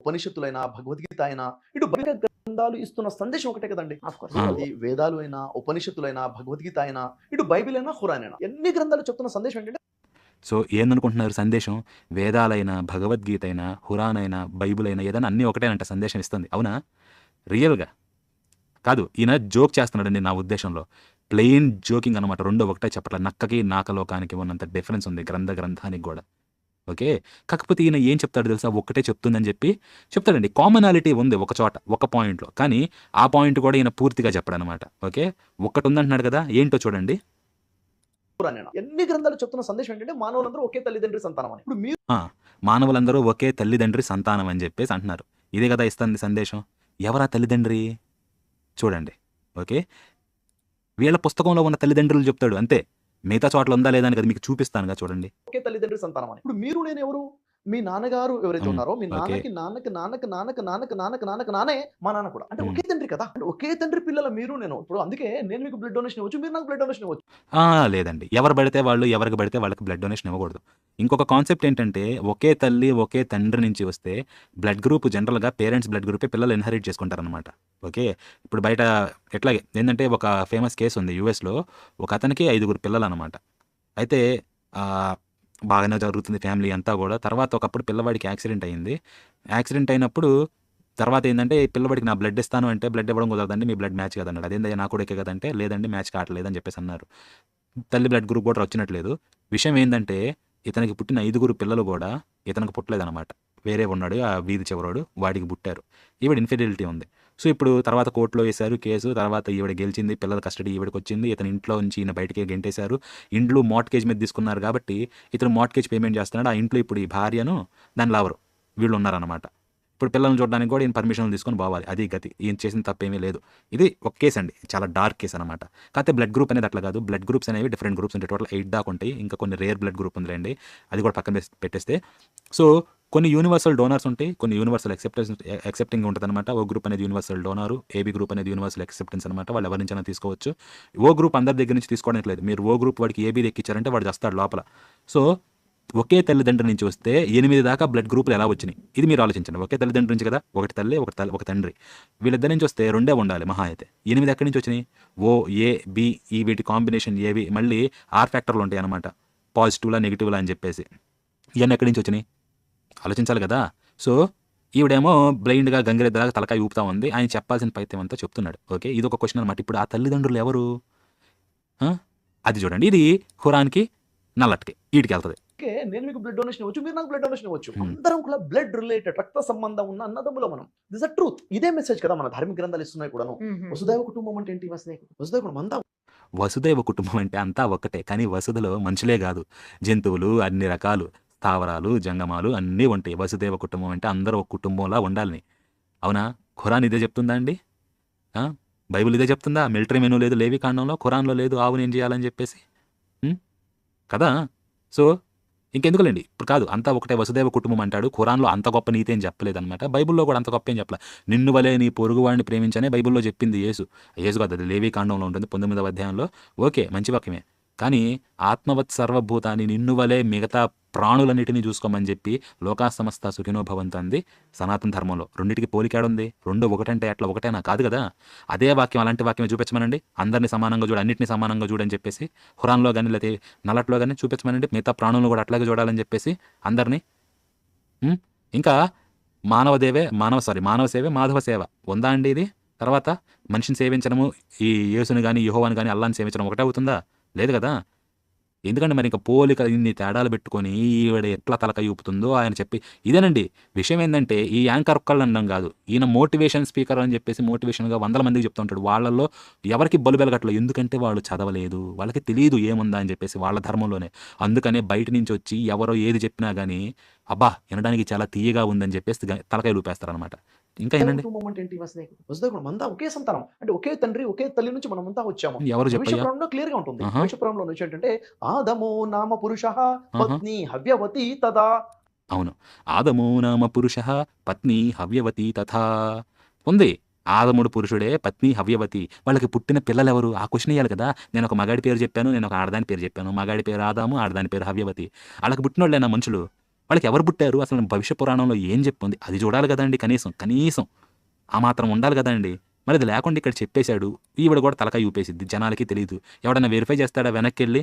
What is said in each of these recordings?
ఉపనిషత్తులైనా, భగవద్గీత అయినా, ఇటు బయట గ్రంథాలు ఇస్తున్న సందేశం ఒకటే కదండీ. ఆఫ్‌కోర్స్. ఇప్పుడు అది వేదాలు అయినా, ఉపనిషత్తులైనా, భగవద్గీత అయినా, ఇటు బైబిల్ అయినా, ఖురాన్ అయినా ఎన్ని గ్రంథాలు చెప్తున్న సందేశం ఏంటంటే సో ఏందనుకుంటున్నారు సందేశం? వేదాలైనా, భగవద్గీత అయినా, ఖురాన్ అయినా, బైబిల్ అయినా ఏదైనా అన్నీ ఒకటేనంట సందేశం ఇస్తుంది. అవునా? రియల్‌గా. కాదు. ఈయన జోక్ చేస్తున్నాడండి నా ఉద్దేశంలో. ప్లెయిన్ జోకింగ్ అనమాట. రెండూ ఒకటే చెప్పట్ల. నక్కకి, నాకలోకానికి ఉన్నంత డిఫరెన్స్ ఉంది గ్రంథానికి గూడా. ఓకే. కాకపోతే ఈయన ఏం చెప్తాడో తెలుసా? ఒక్కటే చెప్తుందని చెప్పి చెప్తాడండి. కామనాలిటీ ఉంది ఒక చోట, ఒక పాయింట్‌లో. కానీ ఆ పాయింట్ కూడా ఈయన పూర్తిగా చెప్పడనమాట. ఓకే. ఒక్కటుందంటున్నాడు కదా! ఏంటో చూడండి. ఖురాన్ అయినా. ఎన్ని గ్రంథాలు చెప్తున్న సందేశం ఏంటంటే మానవులందరూ ఒకే తల్లిదండ్రి సంతానం అని. ఇప్పుడు మీరు ఆ! మానవులందరూ ఒకే తల్లిదండ్రి సంతానం అని చెప్పేసి అంటున్నారు. ఇదే కదా ఇస్తుంది సందేశం. ఎవరా తల్లిదండ్రి? చూడండి. ఓకే. వీళ్ళ పుస్తకంలో ఉన్న తల్లిదండ్రులు చెప్తాడు అంతే. మిగతా చోట్ల ఉందా లేదా అని కదా మీకు చూపిస్తానుగా చూడండి. ఒకే తల్లిదండ్రి సంతానం అని. ఇప్పుడు మీరు నేను ఎవరు? మీ నాన్నగారు ఎవరైతే ఉన్నారో మీ ఓకే. నాన్నకి నాన్నకి నాన్నకి నాన్నకి నాన్నకి నాన్నకి నాన్నకి నాన్నే మా నాన్న కూడా. అంటే హ్మ్. ఒకే తండ్రి కదా! అంటే ఒకే తండ్రి పిల్లల మీరు నేను. ఇప్పుడు అందుకే నేను మీకు బ్లడ్ డొనేషన్ ఇవ్వచ్చు. మీరు నాకు బ్లడ్ డొనేషన్ ఇవ్వచ్చు. లేదండి. ఎవరు పడితే వాళ్ళు, ఎవరికి పడితే వాళ్ళకి బ్లడ్ డొనేషన్ ఇవ్వకూడదు. ఇంకొక కాన్సెప్ట్ ఏంటంటే ఒకే తల్లి, ఒకే తండ్రి నుంచి వస్తే బ్లడ్ గ్రూప్ జనరల్‌గా పేరెంట్స్ బ్లడ్ గ్రూపే పిల్లలు ఇన్‌హెరిట్ చేసుకుంటారనమాట. ఓకే. ఇప్పుడు బయట ఎట్లాగే ఏందంటే ఒక ఫేమస్ కేస్ ఉంది యూఎస్‌లో. ఒక అతనికి 5 పిల్లలనమాట. అయితే బాగానే జరుగుతుంది ఫ్యామిలీ అంతా గూడా. తర్వాత ఒకప్పుడు పిల్లవాడికి యాక్సిడెంట్ అయింది. యాక్సిడెంట్ అయినప్పుడు తర్వాత ఏందంటే పిల్లవాడికి నా బ్లడ్ ఇస్తాను అంటే బ్లడ్ ఇవ్వడం కుదరదండి. మీ బ్లడ్ మ్యాచ్ కాదన్నాడు. అదేందయ్యా నా కొడుకే కదంటే లేదండి మ్యాచ్ కావట్లేదు అని చెప్పేసి అన్నారు. తల్లి బ్లడ్ గ్రూప్ కూడా వచ్చినట్లేదు. విషయం ఏందంటే ఇతనికి పుట్టిన 5 పిల్లలు గూడా ఇతనికి పుట్టలేదనమాట. వేరే ఉన్నాడు ఆ వీధి చివరోడు వాడికి పుట్టారు. ఈవిడ ఇన్ఫిడిలిటీ ఉంది. సో ఇప్పుడు తర్వాత కోర్టులో వేశారు కేసు. తర్వాత ఈవిడ గెలిచింది. పిల్లల కస్టడీ ఈవిడకొచ్చింది. ఇతని ఇంట్లో నుంచి ఈయన బయటికి గెంటేశారు. ఇండ్లు మార్ట్‌గేజ్ మీద తీసుకున్నారు కాబట్టి ఇతను మార్ట్‌గేజ్ పేమెంట్ చేస్తున్నాడు. ఆ ఇంట్లో ఇప్పుడు ఈ భార్యను దాని లవరు వీళ్ళు ఉన్నారనమాట. ఇప్పుడు పిల్లల్ని చూడడానికి కూడా ఈయన పర్మిషన్లు తీసుకొని పోవాలి. అది గతి. ఈయన చేసిన తప్పేమీ లేదు. ఇది ఒక కేస్ అండి. చాలా డార్క్ కేస్ అనమాట. కాకపోతే బ్లడ్ గ్రూప్ అనేది అట్లా కాదు. బ్లడ్ గ్రూప్స్ అనేవి డిఫరెంట్ గ్రూప్స్ ఉంటాయి. టోటల్ 8 దాకా ఉంటాయి. ఇంకా కొన్ని రేర్ బ్లడ్ గ్రూప్ ఉందిలేండి. అది కూడా పక్కన పెట్టేస్తే సో కొన్ని యూనివర్సల్ డోనర్స్ ఉంటాయి. కొన్ని యూనివర్సల్ యాక్సెప్టింగ్ ఉంటుందన్నమాట. ఓ గ్రూప్ అనేది యూనివర్సల్ డోనారు. ఏబీ గ్రూప్ అనేది యూనివర్సల్ యాక్సెప్టెన్స్ అనమాట. వాళ్ళు ఎవరి నుంచైనా తీసుకోవచ్చు. ఓ గ్రూప్ అందరి దగ్గర నుంచి తీసుకోవడానికి లేదు. మీరు ఓ గ్రూప్ వాడికి ఏబీ ఎక్కించారంటే వాడు చేస్తాడు లోపల. సో ఒకే తల్లిదండ్రి నుంచి వస్తే 8 దాకా బ్లడ్ గ్రూపులు ఎలా వచ్చినాయి? ఇది మీరు ఆలోచించండి. ఒకే తల్లిదండ్రి నుంచి కదా! ఒకటి తల్లి, ఒక తండ్రి. వీళ్ళిద్దరి నుంచి వస్తే 2 ఉండాలి మహా అయితే. 8 ఎక్కడి నుంచి వచ్చినాయి? ఓ, ఏ, బి ఈ వీటి కాంబినేషన్ ఏవి మళ్ళీ ఆర్ ఫ్యాక్టర్లు ఉంటాయి అనమాట. పాజిటివ్‌లా, నెగెటివ్‌లా అని చెప్పేసి. ఇవన్నీ ఎక్కడి నుంచి వచ్చినాయి? ఆలోచించాలి కదా! సో ఈవిడేమో బ్లైండ్‌గా గంగిరెద్దులాగా తలకాయ ఊపుతా ఉంది. ఆయన చెప్పాల్సిన పైత్యం అంతా చెప్తున్నాడు. ఓకే. ఇదొక క్వెషన్ అనమాట. ఇప్పుడు ఆ తల్లిదండ్రులు ఎవరు? అది చూడండి. ఇది ఖురాన్‌కి, నల్లట్కి ఈటికెళ్తది. ఓకే. నేను మీకు బ్లడ్ డొనేషన్ ఇవ్వచ్చు. మీరు నాకు బ్లడ్ డొనేషన్ ఇవ్వచ్చు. అందరం కూడా బ్లడ్ రిలేటెడ్ రక్త సంబంధం ఉన్న అన్నదమ్ములం మనం. This is truth. ఇదే మెసేజ్ కదా మన ధార్మిక గ్రంథాలు ఇస్తున్నాయి కూడాను. వసుదైవ కుటుంబం అంటే ఏంటి? వసుదైవ కుటుంబం అంతా వసుదైవ కుటుంబం అంటే అంతా ఒక్కటే. కానీ వసుధలో మనుషులే గాదు. జంతువులు, అన్ని రకాలు, స్థావరాలు, జంగమాలు అన్నీ ఉంటాయి. వసుదైవ కుటుంబం అంటే అందరూ ఒక కుటుంబంలా ఉండాలని. అవునా? ఖురాన్ ఇదే చెప్తుందా అండి? బైబిల్ ఇదే చెప్తుందా? మిలిటరీ మెనూ లేదు లేవి కాండంలో. ఖురాన్‌లో లేదు ఆవునేం చేయాలని చెప్పేసి. కదా! సో ఇంకెందుకులేండి. ఇప్పుడు కాదు అంతా ఒకటే వసుదైవ కుటుంబం అంటాడు. ఖురాన్‌లో అంత గొప్ప నీతి ఏం చెప్పలేదనమాట. బైబిల్‌లో కూడా అంత గొప్ప ఏం చెప్పలే. నిన్ను వలే నీ పొరుగువాడిని ప్రేమించనే బైబిల్‌లో చెప్పింది యేసు. యేసు కాదు అది లేవి కాండంలో ఉంటుంది 19వ అధ్యాయంలో. ఓకే. మంచి వాక్యమే. కానీ ఆత్మవత్ సర్వభూతాన్ని నిన్ను వలే మిగతా ప్రాణులన్నిటిని చూసుకోమని చెప్పి లోకా సమస్త సుఖినో భవంతు అంది సనాతన ధర్మంలో. రెండిటికి పోలికేడుంది? 2 ఒకటంటే అట్లా ఒకటేనా? కాదు కదా! అదే వాక్యం అలాంటి వాక్యమే చూపించమనండి. అందరిని సమానంగా చూడు, అన్నిటిని సమానంగా చూడని చెప్పేసి ఖురాన్‌లో గాని లేతే నల్లట్లో గాని చూపించమనండి. మిగతా ప్రాణులను కూడా అట్లాగే చూడాలని చెప్పేసి అందరిని. ఇంకా మానవ సేవే మాధవ సేవ ఉందా అండి ఇది? తర్వాత మనిషిని సేవించడము ఈ యేసుని గాని, యెహోవాని గాని, అల్లాహ్‌ని సేవించడం ఒకటే అవుతుందా? లేదు కదా! ఎందుకంటే మరి ఇంక పోలిక ఇన్ని తేడాలు పెట్టుకొని ఈవిడ ఎట్లా తలకాయ ఊపుతుందో ఆయన చెప్పి ఇదేనండి. విషయం ఏందంటే ఈ యాంకర్ ఒక్కళ్ళు అనడం కాదు. ఈయన మోటివేషన్ స్పీకర్ అని చెప్పేసి మోటివేషన్‌గా వందల మందికి చెప్తూ ఉంటాడు. వాళ్ళలో ఎవరికీ బలు వెలగట్లేదు. ఎందుకంటే వాళ్ళు చదవలేదు. వాళ్ళకి తెలీదు ఏముందా అని చెప్పేసి వాళ్ళ ధర్మంలోనే. అందుకనే బయట నుంచి వచ్చి ఎవరో ఏది చెప్పినా గానీ అబ్బా! వినడానికి చాలా తియ్యగా ఉందని చెప్పేసి తలకాయలు ఊపేస్తారనమాట. ఇంకా ఏనండి? కుటుంబం అంటే ఏంటి? వసుదైవ కుటుంబం అంతా ఒకే సంతానం. అంటే ఒకే తండ్రి, ఒకే తల్లి నుంచి మనమంతా వచ్చాము. ఎవరు భవిష్య చెప్పయ్యా? పురాణంలో క్లియర్‌గా ఉంటుంది. ఆహా! భవిష్య పురాణంలో నుంచి ఏంటంటే ఆదమో నామ పురుషః ఆహా! పత్ని హవ్యవతి తదా. అవును. ఆదమో నామ పురుషః పత్ని హవ్యవతి తథా ఉంది. ఆదముడు పురుషుడే, పత్ని హవ్యవతి. వాళ్ళకి పుట్టిన పిల్లలెవరు? ఆ క్వెషన్ ఎయ్యాలి కదా! నేనొక మగాడి పేరు చెప్పాను. నేనొక ఆడదాని పేరు చెప్పాను. మగాడి పేరు ఆదాము, ఆడదాని పేరు హవ్యవతి. ఆళ్ళకి పుట్టినోళ్ళేనా మనుషులు? వాళ్ళకి ఎవరు పుట్టారు, అసలు భవిష్య పురాణంలో ఏం చెప్పుంది అది చూడాలి కదండి. కనీసం ఆ మాత్రం ఉండాలి కదండి. మరి అది లేకుండా ఇక్కడ చెప్పేశాడు. ఈవిడ కూడా తలకాయ ఊపేసిద్ది, జనాలకి తెలియదు. ఎవడన్నా వెరిఫై చేస్తాడా వెనక్కి వెళ్ళి?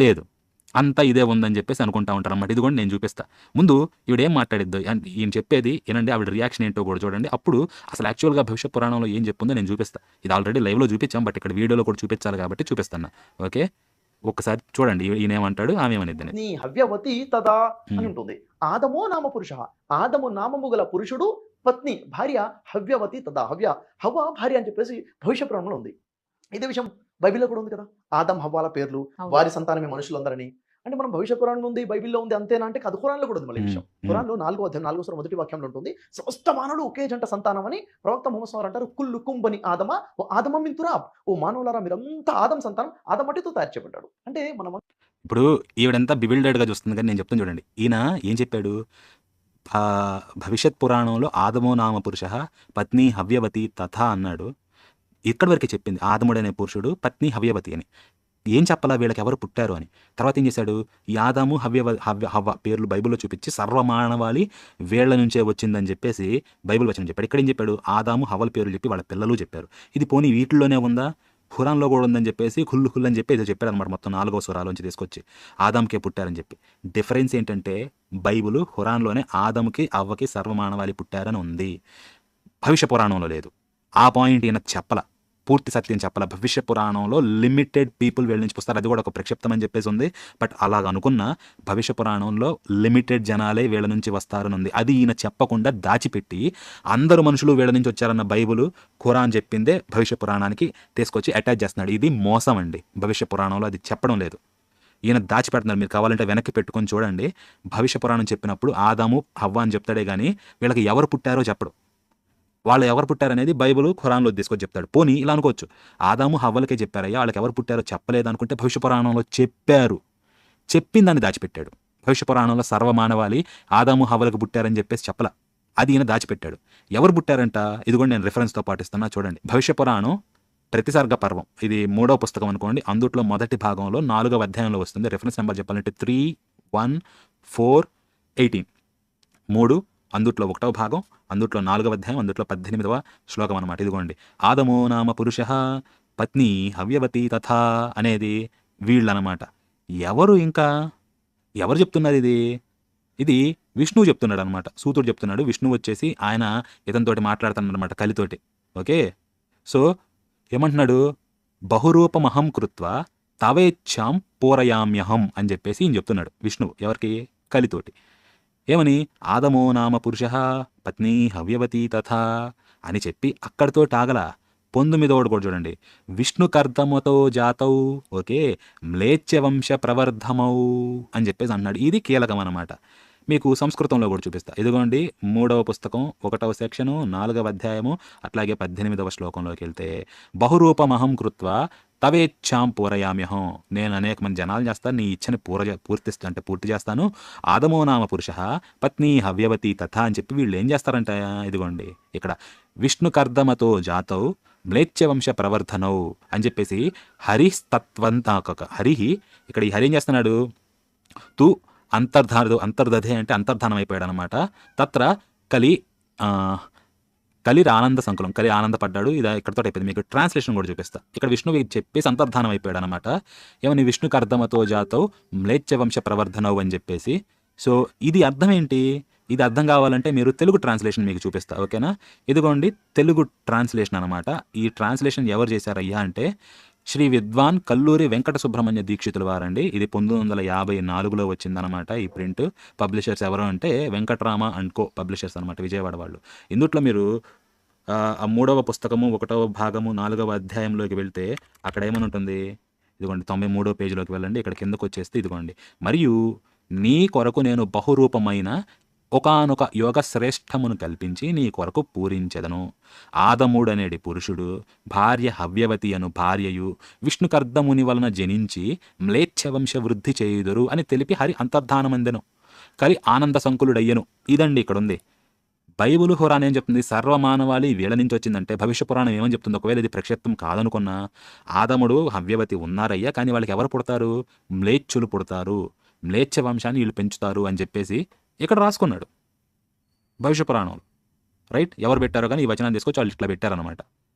లేదు. అంతా ఇదే ఉందని చెప్పేసి అనుకుంటా ఉంటారన్నమాట. ఇది కూడా నేను చూపిస్తా. ముందు ఈవిడేం మాట్లాడిద్దో ఈయన చెప్పేది ఏనండి, ఆవిడ రియాక్షన్ ఏంటో కూడా చూడండి. అప్పుడు అసలు యాక్చువల్గా భవిష్య పురాణంలో ఏం చెప్పుందో నేను చూపిస్తా. ఇది ఆల్రెడీ లైవ్లో చూపించాం, బట్ ఇక్కడ వీడియోలో కూడా చూపించాలి కాబట్టి చూపిస్తాను. ఓకే, ఒక్కసారి చూడండి ఈయన ఏమంటాడు, ఆమె ఏమనిద్దని. నీ హవ్యవతి తదా అని ఉంటుంది. ఆదమో నామ పురుష, ఆదము నామము గల పురుషుడు పత్ని భార్య హవ్యవతి తదా. హవ్వ భార్య అని చెప్పేసి భవిష్య పురాణంలో ఉంది. ఇదే విషయం బైబిల్లో కూడా ఉంది కదా, ఆదం హవ్వాల పేర్లు, వారి సంతానమే మనుషులందరని. అంటే మనం భవిష్య పురాణంలో ఉంది, బైబిల్లో ఉంది అంతేనా అంటే అది ఖురాన్లో కూడా ఉంది. మళ్ళీ విషయం ఖురాన్లో 4వ అధ్యాయం 4వ సూర మొదటి వాక్యంలో ఉంటుంది, సమస్త మానవులు ఒకే జంట సంతానం అని ప్రవక్త ముహమ్మద్ సల్లల్లాహు అలైహి వసల్లం అంటారు. కుల్లు కుంబని ఆదమ ఓ ఆదమ మిన్ తురాబ్, ఓ మానవులారా మీరంతా ఆదం సంతానం, ఆదం మట్టితో తయారు చేయబడ్డాడు. అంటే మనం ఇప్పుడు ఈవిడంతా బివిల్డెడ్గా చూస్తుంది కానీ నేను చెప్తాను చూడండి. ఈయన ఏం చెప్పాడు, భవిష్యత్ పురాణంలో ఆదమో నామ పురుష పత్ని హవ్యవతి తథా అన్నాడు. ఇక్కడి వరకే చెప్పింది, ఆదముడు అనే పురుషుడు, పత్ని హవ్యవతి అని. ఏం చెప్పాలా వీళ్ళకి ఎవరు పుట్టారు అని. తర్వాత ఏం చేశాడు, ఈ ఆదాము హవ్వ పేర్లు బైబిల్లో చూపించి సర్వమానవాళి వీళ్ళ నుంచే వచ్చిందని చెప్పేసి బైబిల్ వచనం చెప్పాడు. ఇక్కడ ఏం చెప్పాడు, ఆదాము హవ్వల పేర్లు చెప్పి వాళ్ళ పిల్లలు చెప్పారు. ఇది పోనీ వీటిల్లోనే ఉందా, ఖురాన్లో కూడా ఉందని చెప్పేసి ఖుల్లు అని చెప్పి ఏదో చెప్పాడు అనమాట. మొత్తం 4వ సూరాలోంచి తీసుకొచ్చి ఆదాంకే పుట్టారని చెప్పి. డిఫరెన్స్ ఏంటంటే బైబిల్ ఖురాన్లోనే ఆదాముకి అవ్వకి సర్వమానవాళి పుట్టారని ఉంది, భవిష్య పురాణంలో లేదు. ఆ పాయింట్ ఈయన చెప్పల, పూర్తి సత్యం చెప్పాల. భవిష్య పురాణంలో లిమిటెడ్ పీపుల్ వీళ్ళ నుంచి పుస్తారు, అది కూడా ఒక ప్రక్షిప్తం అని చెప్పేసి ఉంది. బట్ అలాగ అనుకున్న భవిష్య పురాణంలో లిమిటెడ్ జనాలే వీళ్ళ నుంచి వస్తారని ఉంది. అది ఈయన చెప్పకుండా దాచిపెట్టి అందరు మనుషులు వీళ్ళ నుంచి వచ్చారన్న బైబుల్ ఖురాన్ చెప్పిందే భవిష్య పురాణానికి తీసుకొచ్చి అటాచ్ చేస్తున్నాడు. ఇది మోసం అండి. భవిష్య పురాణంలో అది చెప్పడం లేదు, ఈయన దాచిపెడుతున్నారు. మీరు కావాలంటే వెనక్కి పెట్టుకొని చూడండి. భవిష్య పురాణం చెప్పినప్పుడు ఆదాము హవ్వ అని చెప్తాడే కానీ వీళ్ళకి ఎవరు పుట్టారో చెప్పడు. వాళ్ళు ఎవరు పుట్టారనేది బైబిల్ ఖురాన్లో తీసుకొచ్చి చెప్తాడు. పోనీ ఇలా అనుకోవచ్చు, ఆదాము హవ్వలకే చెప్పారయ్యా, వాళ్ళకి ఎవరు పుట్టారో చెప్పలేదు అనుకుంటే భవిష్య పురాణంలో చెప్పారు, చెప్పిందాన్ని దాచిపెట్టాడు. భవిష్య పురాణంలో సర్వమానవాళి ఆదాము హవ్వలకు పుట్టారని చెప్పేసి చెప్పలా, అది ఈయన దాచిపెట్టాడు. ఎవరు పుట్టారంట, ఇది కూడా నేను రిఫరెన్స్తో పాటిస్తున్నా చూడండి. భవిష్య పురాణం ప్రతిసర్గ పర్వం, ఇది 3వ పుస్తకం అనుకోండి. అందుట్లో మొదటి భాగంలో 4వ అధ్యాయంలో వస్తుంది. రిఫరెన్స్ నెంబర్ చెప్పాలంటే 3:1-4:18. 3 అందుట్లో 1వ భాగం, అందుట్లో 4వ అధ్యాయం, అందుట్లో 18వ శ్లోకం అనమాట. ఇదిగోండి, ఆదమో నామ పురుష పత్ని హవ్యవతి తథా అనేది వీళ్ళనమాట. ఎవరు ఇంకా ఎవరు చెప్తున్నారు ఇది విష్ణువు చెప్తున్నాడు అనమాట. సూతుడు చెప్తున్నాడు. విష్ణువు వచ్చేసి ఆయన ఇతనితోటి మాట్లాడుతున్నాడు అనమాట, కలితోటి. ఓకే, సో ఏమంటున్నాడు, బహురూపమహం కృత్వ తవేచ్ఛాం పూరయామ్యహం అని చెప్పేసి ఈయన చెప్తున్నాడు విష్ణువు. ఎవరికి, కలితోటి. ఏమని, ఆదమో నామ పురుష పత్ని హవ్యవతి తథా అని చెప్పి అక్కడితో ఆగల. 9వ కూడా చూడండి, విష్ణుకర్దమతో జాతౌ, ఓకే, మ్లేచ్ఛవంశ ప్రవర్ధమౌ అని చెప్పేసి అన్నాడు. ఇది కీలకం అన్నమాట. మీకు సంస్కృతంలో కూడా చూపిస్తా. ఇదిగోండి 3వ పుస్తకం 1వ సెక్షను 4వ అధ్యాయము, అట్లాగే 18వ శ్లోకంలోకి వెళ్తే, బహురూపమహం కృత్వ తవేచ్ఛాం పూరయామ్యహం, నేను అనేక మంది జనాలు చేస్తాను, నీ ఇచ్చని పూర్తి చేస్తాను. ఆదమో నామ పురుష పత్ని హవ్యవతి తథా అని చెప్పి వీళ్ళు ఏం చేస్తారంట, ఇదిగోండి ఇక్కడ విష్ణుకర్దమతో జాతౌ మ్లేచ్ఛవంశ ప్రవర్ధనౌ అని చెప్పేసి హరిహి ఇక్కడ ఈ హరి ఏం చేస్తున్నాడు, తూ అంతర్దధే అంటే అంతర్ధానం అయిపోయాడు అనమాట. తత్ర కలిరి ఆనంద సంకులం, కలి ఆనందపడ్డాడు. ఇది ఇక్కడతో అయిపోయింది. మీకు ట్రాన్స్లేషన్ కూడా చూపిస్తా. ఇక్కడ విష్ణువు చెప్పేసి అంతర్ధానం అయిపోయాడు అనమాట. ఏమని, విష్ణుకు అర్ధమతో జాతౌ మ్లేచ్ఛవంశ ప్రవర్ధనవు అని చెప్పేసి. సో ఇది అర్థం ఏంటి, ఇది అర్థం కావాలంటే మీరు తెలుగు ట్రాన్స్లేషన్ మీకు చూపిస్తా, ఓకేనా. ఇదిగోండి తెలుగు ట్రాన్స్లేషన్ అనమాట. ఈ ట్రాన్స్లేషన్ ఎవరు చేశారయ్యా అంటే శ్రీ విద్వాన్ కల్లూరి వెంకట సుబ్రహ్మణ్య దీక్షితుల వారండి. ఇది 1954లో వచ్చిందనమాట ఈ ప్రింట్. పబ్లిషర్స్ ఎవరు అంటే వెంకటరామ అండ్ కో పబ్లిషర్స్ అనమాట, విజయవాడ వాళ్ళు. ఇందుట్లో మీరు 3వ పుస్తకము 1వ భాగము 4వ అధ్యాయంలోకి వెళ్తే అక్కడ ఏమని ఉంటుంది, ఇదిగోండి 93వ పేజీలోకి వెళ్ళండి. ఇక్కడ కిందకు వచ్చేస్తే ఇదిగోండి, మరియు నీ కొరకు నేను బహురూపమైన ఒకానొక యోగ శ్రేష్టమును కల్పించి నీ కొరకు పూరించెదను. ఆదముడనేడి పురుషుడు భార్య హవ్యవతి అను భార్యయు విష్ణుకర్దముని వలన జనించి మ్లేచ్ఛవంశ వృద్ధి చేయుదురు అని తెలిపి హరి అంతర్ధానమందెను, కలి ఆనంద సంకులుడయ్యను. ఇదండి ఇక్కడ ఉంది. బైబుల్ ఖురాన్ ఏం చెప్తుంది, సర్వమానవాళి వీళ్ళ నుంచి వచ్చిందంటే భవిష్య పురాణం ఏమని చెప్తుంది, ఒకవేళ ఇది ప్రక్షిప్తం కాదనుకున్నా ఆదముడు హవ్యవతి ఉన్నారయ్యా, కానీ వాళ్ళకి ఎవరు పుడతారు, మ్లేచ్ఛులు పుడతారు, మ్లేచ్ఛ వంశాన్ని వీళ్ళు పెంచుతారు అని చెప్పేసి ఇక్కడ రాసుకున్నాడు భవిష్య పురాణంలో, రైట్? ఎవరు పెట్టారో కానీ ఈ వచనాన్ని తీసుకొచ్చి వాళ్ళు ఇట్లా పెట్టారనమాట.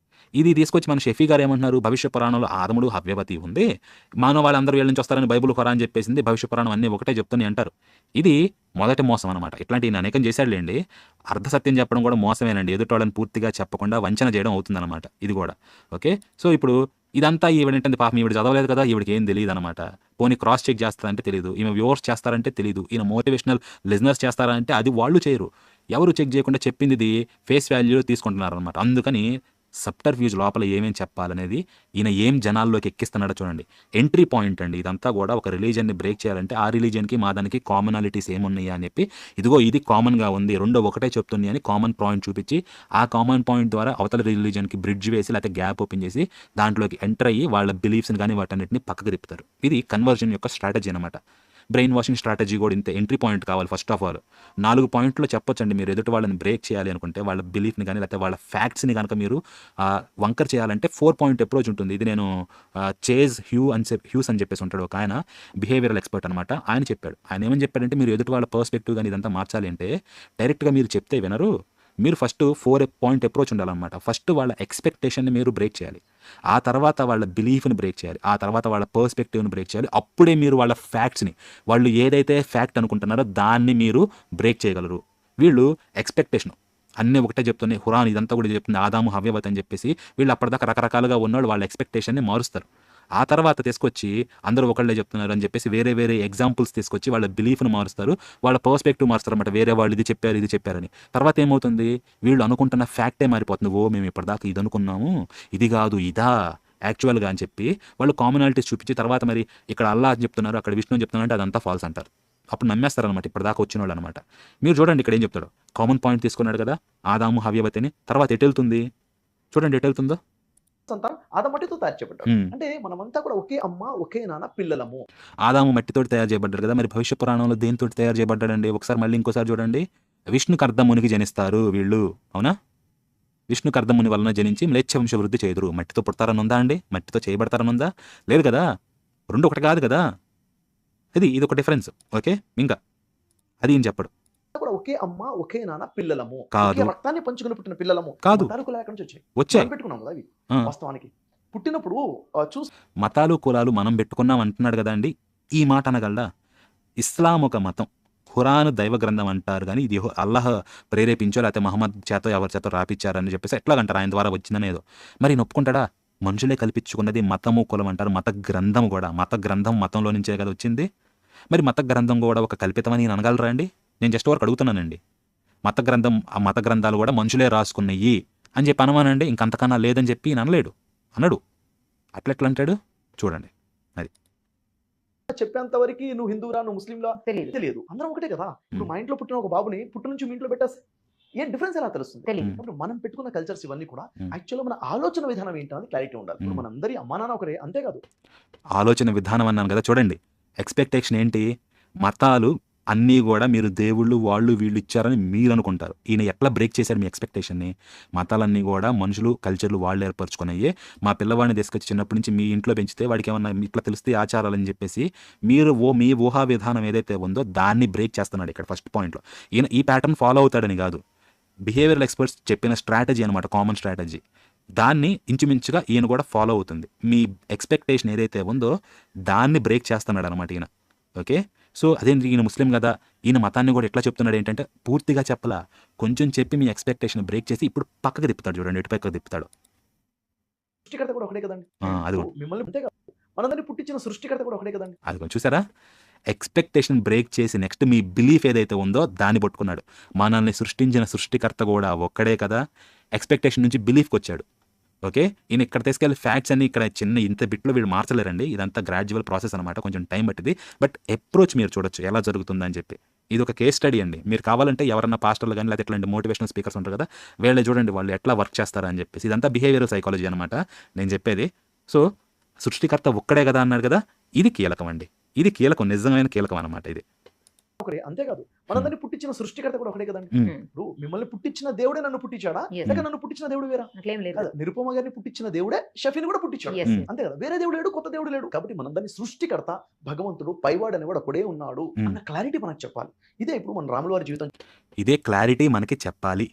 ఇది తీసుకొచ్చి మన షఫీ గారు ఏమంటున్నారు, భవిష్య పురాణంలో ఆదముడు హవ్యవతి ఉంది, మానవ వాళ్ళందరూ వీళ్ళ నుంచి వస్తారని బైబుల్ ఖురాన్ చెప్పేసింది, భవిష్య పురాణం అన్నీ ఒకటే చెప్తుంది అంటారు. ఇది మొదటి మోసం అనమాట. ఇట్లాంటి ఈయన అనేకం చేశాడులేండి. అర్ధ సత్యం చెప్పడం కూడా మోసమేనండి, ఎదుటోళ్ళని పూర్తిగా చెప్పకుండా వంచన చేయడం అవుతుందన్నమాట ఇది కూడా. ఓకే, సో ఇప్పుడు ఇదంతా ఈవిడేంటంటే పాపం ఈవిడ చదవలేదు కదా, ఈవిడికి ఏం తెలియదు అనమాట. పోనీ క్రాస్ చెక్ చేస్తారంటే తెలియదు, ఈమె వ్యూవర్స్ చేస్తారంటే తెలియదు, ఈయన మోటివేషనల్ లిజనర్స్ చేస్తారంటే అది వాళ్ళు చేయరు. ఎవరు చెక్ చేయకుండా చెప్పింది ఇది ఫేస్ వాల్యూలో తీసుకుంటున్నారు అనమాట. అందుకని సబ్టర్ఫ్యూజ్ లోపల ఏమేం చెప్పాలనేది ఈయన ఏం జనాల్లోకి ఎక్కిస్తున్నాడో చూడండి. ఎంట్రీ పాయింట్ అండి ఇదంతా కూడా. ఒక రిలీజియన్ని బ్రేక్ చేయాలంటే ఆ రిలీజియన్కి మా దానికి కామనాలిటీస్ ఏమున్నాయా అని చెప్పి, ఇదిగో ఇది కామన్గా ఉంది, రెండో ఒకటే చెప్తుంది అని కామన్ పాయింట్ చూపించి, ఆ కామన్ పాయింట్ ద్వారా అవతల రిలీజియన్కి బ్రిడ్జ్ వేసి లేకపోతే గ్యాప్ ఓపెన్ చేసి దాంట్లోకి ఎంటర్ అయ్యి వాళ్ళ బిలీఫ్స్ని కానీ వాటన్నిటిని పక్కకు తిప్పుతారు. ఇది కన్వర్జన్ యొక్క స్ట్రాటజీ అనమాట. బ్రెయిన్ వాషింగ్ స్ట్రాటజీ కూడా ఇంతే. ఎంట్రీ పాయింట్ కావాలి ఫస్ట్ ఆఫ్ ఆల్. 4 పాయింట్లో చెప్పొచ్చండి. మీరు ఎదుటి వాళ్ళని బ్రేక్ చేయాలి అనుకుంటే, వాళ్ళ బిలీఫ్ని కానీ లేకపోతే వాళ్ళ ఫ్యాక్ట్స్ని కనుక మీరు వంకర్ చేయాలంటే 4 పాయింట్ అప్రోచ్ ఉంటుంది. ఇది నేను చేజ్ హ్యూస్ అని చెప్పేసి ఉంటాడు ఒక ఆయన, బిహేవియరల్ ఎక్స్పర్ట్ అనమాట. ఆయన చెప్పాడు. ఆయన ఏమని చెప్పాడంటే, మీరు ఎదుటి వాళ్ళ పర్స్పెక్టివ్ కానీ ఇదంతా మార్చాలి అంటే డైరెక్ట్గా మీరు చెప్తే వినరు, మీరు ఫస్ట్ 4 పాయింట్ అప్రోచ్ ఉండాలన్నమాట. ఫస్ట్ వాళ్ళ ఎక్స్పెక్టేషన్ని మీరు బ్రేక్ చేయాలి, ఆ తర్వాత వాళ్ళ బిలీఫ్ని బ్రేక్ చేయాలి, ఆ తర్వాత వాళ్ళ పర్స్పెక్టివ్ని బ్రేక్ చేయాలి. అప్పుడే మీరు వాళ్ళ ఫ్యాక్ట్స్ని, వాళ్ళు ఏదైతే ఫ్యాక్ట్ అనుకుంటున్నారో దాన్ని మీరు బ్రేక్ చేయగలరు. వీళ్ళు ఎక్స్పెక్టేషన్ అన్నీ ఒకటే చెప్తున్నాయి, ఖురాన్ ఇదంతా కూడా చెప్తుంది, ఆదాము హవ్యవతి అని చెప్పేసి. వీళ్ళు అప్పటిదాకా రకరకాలుగా ఉన్నవాళ్ళు వాళ్ళ ఎక్స్పెక్టేషన్ని మారుస్తారు. ఆ తర్వాత తీసుకొచ్చి అందరూ ఒకళ్ళే చెప్తున్నారు అని చెప్పేసి వేరే వేరే ఎగ్జాంపుల్స్ తీసుకొచ్చి వాళ్ళ బిలీఫ్ను మారుస్తారు, వాళ్ళ పర్స్పెక్టివ్ మారుస్తారు అనమాట. వేరే వాళ్ళు ఇది చెప్పారు ఇది చెప్పారని. తర్వాత ఏమవుతుంది, వీళ్ళు అనుకుంటున్న ఫ్యాక్టే మారిపోతుంది. ఓ మేము ఇప్పటిదాకా ఇది అనుకున్నాము, ఇది కాదు ఇదా యాక్చువల్గా అని చెప్పి వాళ్ళు కామనాలిటీస్ చూపించి, తర్వాత మరి ఇక్కడ అల్లా అని చెప్తున్నారు, అక్కడ విష్ణు అని చెప్తున్నారు అంటే అదంతా ఫాల్స్ అంటారు. అప్పుడు నమ్మేస్తారనమాట ఇప్పటిదాకా వచ్చిన వాళ్ళు అనమాట. మీరు చూడండి ఇక్కడ ఏం చెప్తాడు, కామన్ పాయింట్ తీసుకున్నాడు కదా ఆదాము హవ్యవతిని, తర్వాత ఎటు వెళ్తుంది చూడండి, ఎటు వెళ్తుందో. సంతానం ఆదాము మట్టితో తయారు చేయబడ్డాడు. అంటే మనమంతా కూడా ఒకే అమ్మ ఒకే నాన్న పిల్లలము. ఆదాము మట్టితోటి తయారు చేయబడ్డాడు కదా, మరి భవిష్య పురాణంలో దేనితో తయారు చేయబడ్డాడండి? ఒకసారి మళ్ళీ ఇంకోసారి చూడండి. విష్ణుకర్దమునికి జనిస్తారు వీళ్ళు, అవునా? విష్ణుకర్దముని వలన జనించి మ్లేచ్ఛ వంశవృద్ధి చేదురు. మట్టితో పుడతారని ఉందా అండి? మట్టితో చేయబడతారని ఉందా? లేదు కదా. రెండు ఒకటి కాదు కదా. ఇది ఒక డిఫరెన్స్. ఓకే, ఇంకా అది ఏం చెప్పడు. కూడా ఒకే అమ్మ ఒకే నాన్న పిల్లలము కాదు. ఒకే రక్తాన్ని పంచుకుని పుట్టిన పిల్లలము కాదు. మతాలు కులాలు ఎక్కడి నుంచి వచ్చాయి? వచ్చాయి. మనం పెట్టుకున్నాం కదా అవి. ఆ. వాస్తవానికి పుట్టినప్పుడు చూసి మతాలు కులాలు మనం పెట్టుకున్నాం అంటున్నాడు కదా అండి. ఈ మాట అనగలడా? ఇస్లాం ఒక మతం, ఖురాన్ దైవ గ్రంథం అంటారు కానీ ఇది అల్లాహ్ ప్రేరేపించో లేకపోతే మహమ్మద్ చేత ఎవరి చేత రాపిచ్చారని చెప్పేసి ఎట్లాగంటారు, ఆయన ద్వారా వచ్చిందనేదో. మరి నొప్పుకుంటాడా? మనుషులే కల్పించుకున్నది మతము కులం అంటారు. మత గ్రంథం కూడా, మత గ్రంథం మతంలో నుంచే కదా వచ్చింది. మరి మత గ్రంథం కూడా ఒక కల్పితమని నేను అనగలరా అండి? నేను జస్ట్ వరకు అడుగుతున్నానండి. మత గ్రంథం, ఆ మత గ్రంథాలు కూడా మనుషులే రాసుకున్నాయి అని చెప్పి అనమానండి. ఇంకంతకన్నా లేదని చెప్పి అనలేడు, అనడు. అట్లెట్లా అంటాడు చూడండి. చెప్పేంత వరకు నువ్వు హిందువురా నువ్వు ముస్లింలా తెలియదు. అందరం ఒకటే కదా. ఇప్పుడు మా ఇంట్లో పుట్టిన ఒక బాబుని పుట్టు నుంచి మీ ఇంట్లో పెట్టేసి ఏం డిఫరెన్స్ ఎలా తెలుస్తుంది? ఇప్పుడు మనం పెట్టుకున్న కల్చర్స్ ఇవన్నీ కూడా యాక్చువల్గా మన ఆలోచన విధానం ఏంటో క్లారిటీ ఉండాలి. ఇప్పుడు మనందరి అమ్మా నాన్న ఒకరే, అంతేకాదు ఆలోచన విధానం అన్నాను కదా చూడండి. ఎక్స్పెక్టేషన్ ఏంటి? మతాలు అన్నీ కూడా మీరు దేవుళ్ళు వాళ్ళు వీళ్ళు ఇచ్చారని మీరు అనుకుంటారు. ఈయన ఎట్లా బ్రేక్ చేశారు మీ ఎక్స్పెక్టేషన్ని? మతాలన్నీ కూడా మనుషులు కల్చర్లు వాళ్ళు ఏర్పరచుకున్నాయి. మా పిల్లవాడిని తీసుకొచ్చి చిన్నప్పటి నుంచి మీ ఇంట్లో పెంచితే వాడికి ఏమన్నా ఇట్లా తెలిస్తే ఆచారాలని చెప్పేసి మీరు మీ ఊహా విధానం ఏదైతే ఉందో దాన్ని బ్రేక్ చేస్తున్నాడు ఇక్కడ ఫస్ట్ పాయింట్లో. ఈయన ఈ ప్యాటర్న్ ఫాలో అవుతాడని కాదు, బిహేవియరల్ ఎక్స్పర్ట్స్ చెప్పిన స్ట్రాటజీ అనమాట, కామన్ స్ట్రాటజీ. దాన్ని ఇంచుమించుగా ఈయన కూడా ఫాలో అవుతుంది. మీ ఎక్స్పెక్టేషన్ ఏదైతే ఉందో దాన్ని బ్రేక్ చేస్తున్నాడు అనమాట ఈయన. ఓకే, సో అదేంటి, ఈయన ముస్లిం కదా, ఈయన మతాన్ని కూడా ఎట్లా చెప్తున్నాడు ఏంటంటే పూర్తిగా చెప్పలా, కొంచెం చెప్పి మీ ఎక్స్పెక్టేషన్ బ్రేక్ చేసి ఇప్పుడు పక్కకు తిప్పుతాడు చూడండి, ఎటు పక్కకు తిప్పుతాడు. సృష్టికర్త కూడా ఒకటే కదండి. అది మిమ్మల్ని అంతే కాదు, మనందరినీ పుట్టించిన సృష్టికర్త కూడా ఒకటే కదండి. అది కొంచెం చూసారా? ఎక్స్పెక్టేషన్ బ్రేక్ చేసి నెక్స్ట్ మీ బిలీఫ్ ఏదైతే ఉందో దాన్ని పట్టుకున్నాడు. మనల్ని సృష్టించిన సృష్టికర్త కూడా ఒక్కడే కదా. ఎక్స్పెక్టేషన్ నుంచి బిలీఫ్కి వచ్చాడు. ఓకే, ఈయన ఇక్కడ తీసుకెళ్ళి ఫ్యాక్ట్స్ అన్ని ఇక్కడ చిన్న ఇంత బిట్లో వీళ్ళు మార్చలేరండి. ఇదంతా గ్రాడ్యువల్ ప్రాసెస్ అనమాట, కొంచెం టైం పట్టింది. బట్ అప్రోచ్ మీరు చూడొచ్చు ఎలా జరుగుతుందని చెప్పి. ఇది ఒక కేస్ స్టడీ అండి. మీరు కావాలంటే ఎవరన్నా పాస్టర్లు కానీ లేకపోతే ఇట్లాంటి మోటివేషనల్ స్పీకర్స్ ఉంటారు కదా, వీళ్ళే చూడండి వాళ్ళు ఎట్లా వర్క్ చేస్తారని చెప్పేసి. ఇదంతా బిహేవియరల్ సైకాలజీ అనమాట నేను చెప్పేది. సో సృష్టికర్త ఒక్కడే కదా అన్నాడు కదా, ఇది కీలకం అండి. ఇది కీలకం, నిజమైన కీలకం అనమాట ఇది. ఒకడే, అంతేకాదు మనందరినీ పుట్టించిన సృష్టికర్త కూడా ఒకటే కదండి. ఉమ్, ఇప్పుడు మిమ్మల్ని పుట్టించిన దేవుడే నన్ను పుట్టించాడా, Yes. లేక నన్ను పుట్టించిన దేవుడు వేరా? అట్లేం లేదు. కదా, నిరుపమ గారిని పుట్టించిన దేవుడే షఫీని కూడా పుట్టించాడు. Yes. ఉమ్. అంతే కదా, వేరే దేవుడు లేడు, కొత్త దేవుడు లేడు. కాబట్టి మనందరినీ సృష్టికర్త భగవంతుడు పైవాడు అనేవాడు ఒకడే ఉన్నాడు అన్న క్లారిటీ మనకు చెప్పాలి. ఇదే ఇప్పుడు మన రాముల వారి జీవితం ఇదే క్లారిటీ మనకి చెప్పాలి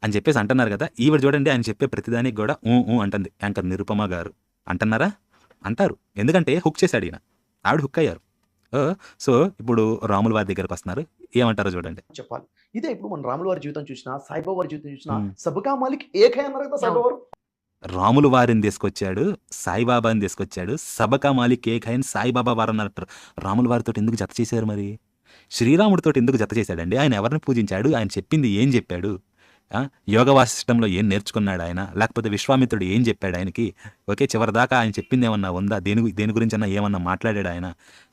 అని చెప్పేసి అంటున్నారు కదా. ఈవిడ చూడండి, ఆయన చెప్పే ప్రతిదానికి కూడా ఊ ఊ అంటుంది యాంకర్ నిరుపమ గారు. అంటున్నారా? అంటారు. ఎందుకంటే హుక్ చేశాడు ఈయన, ఆవిడ హుక్ అయ్యారు. సో ఇప్పుడు రాముల వారి దగ్గరకు వస్తున్నారు, ఏమంటారో చూడండి. చెప్పాలి. ఇదే ఇప్పుడు మన రాముల వారి జీవితం చూసినా, సాయిబాబా వారి జీవితం చూసినా, ఉమ్. సబ్కా మాలిక్ ఏకై అన్నారు కదా సాయిబాబా వారు. రాముల వారిని తీసుకొచ్చాడు, సాయిబాబాని తీసుకొచ్చాడు, సబకా మాలిక్ ఏక్ హై అని సాయిబాబా వారు అన్నట్టు రాముల వారితో ఎందుకు జత చేశారు? మరి శ్రీరాముడితో ఎందుకు జత చేశాడండి? ఆయన ఎవరిని పూజించాడు? ఆయన చెప్పింది ఏం చెప్పాడు? యోగ వాసిష్టంలో ఏం నేర్చుకున్నాడు ఆయన? లేకపోతే విశ్వామిత్రుడు ఏం చెప్పాడు ఆయనకి? ఓకే, చివరిదాకా ఆయన చెప్పింది ఏమన్నా ఉందా? దేని గురించి అన్నా ఏమన్నా మాట్లాడాడు ఆయన?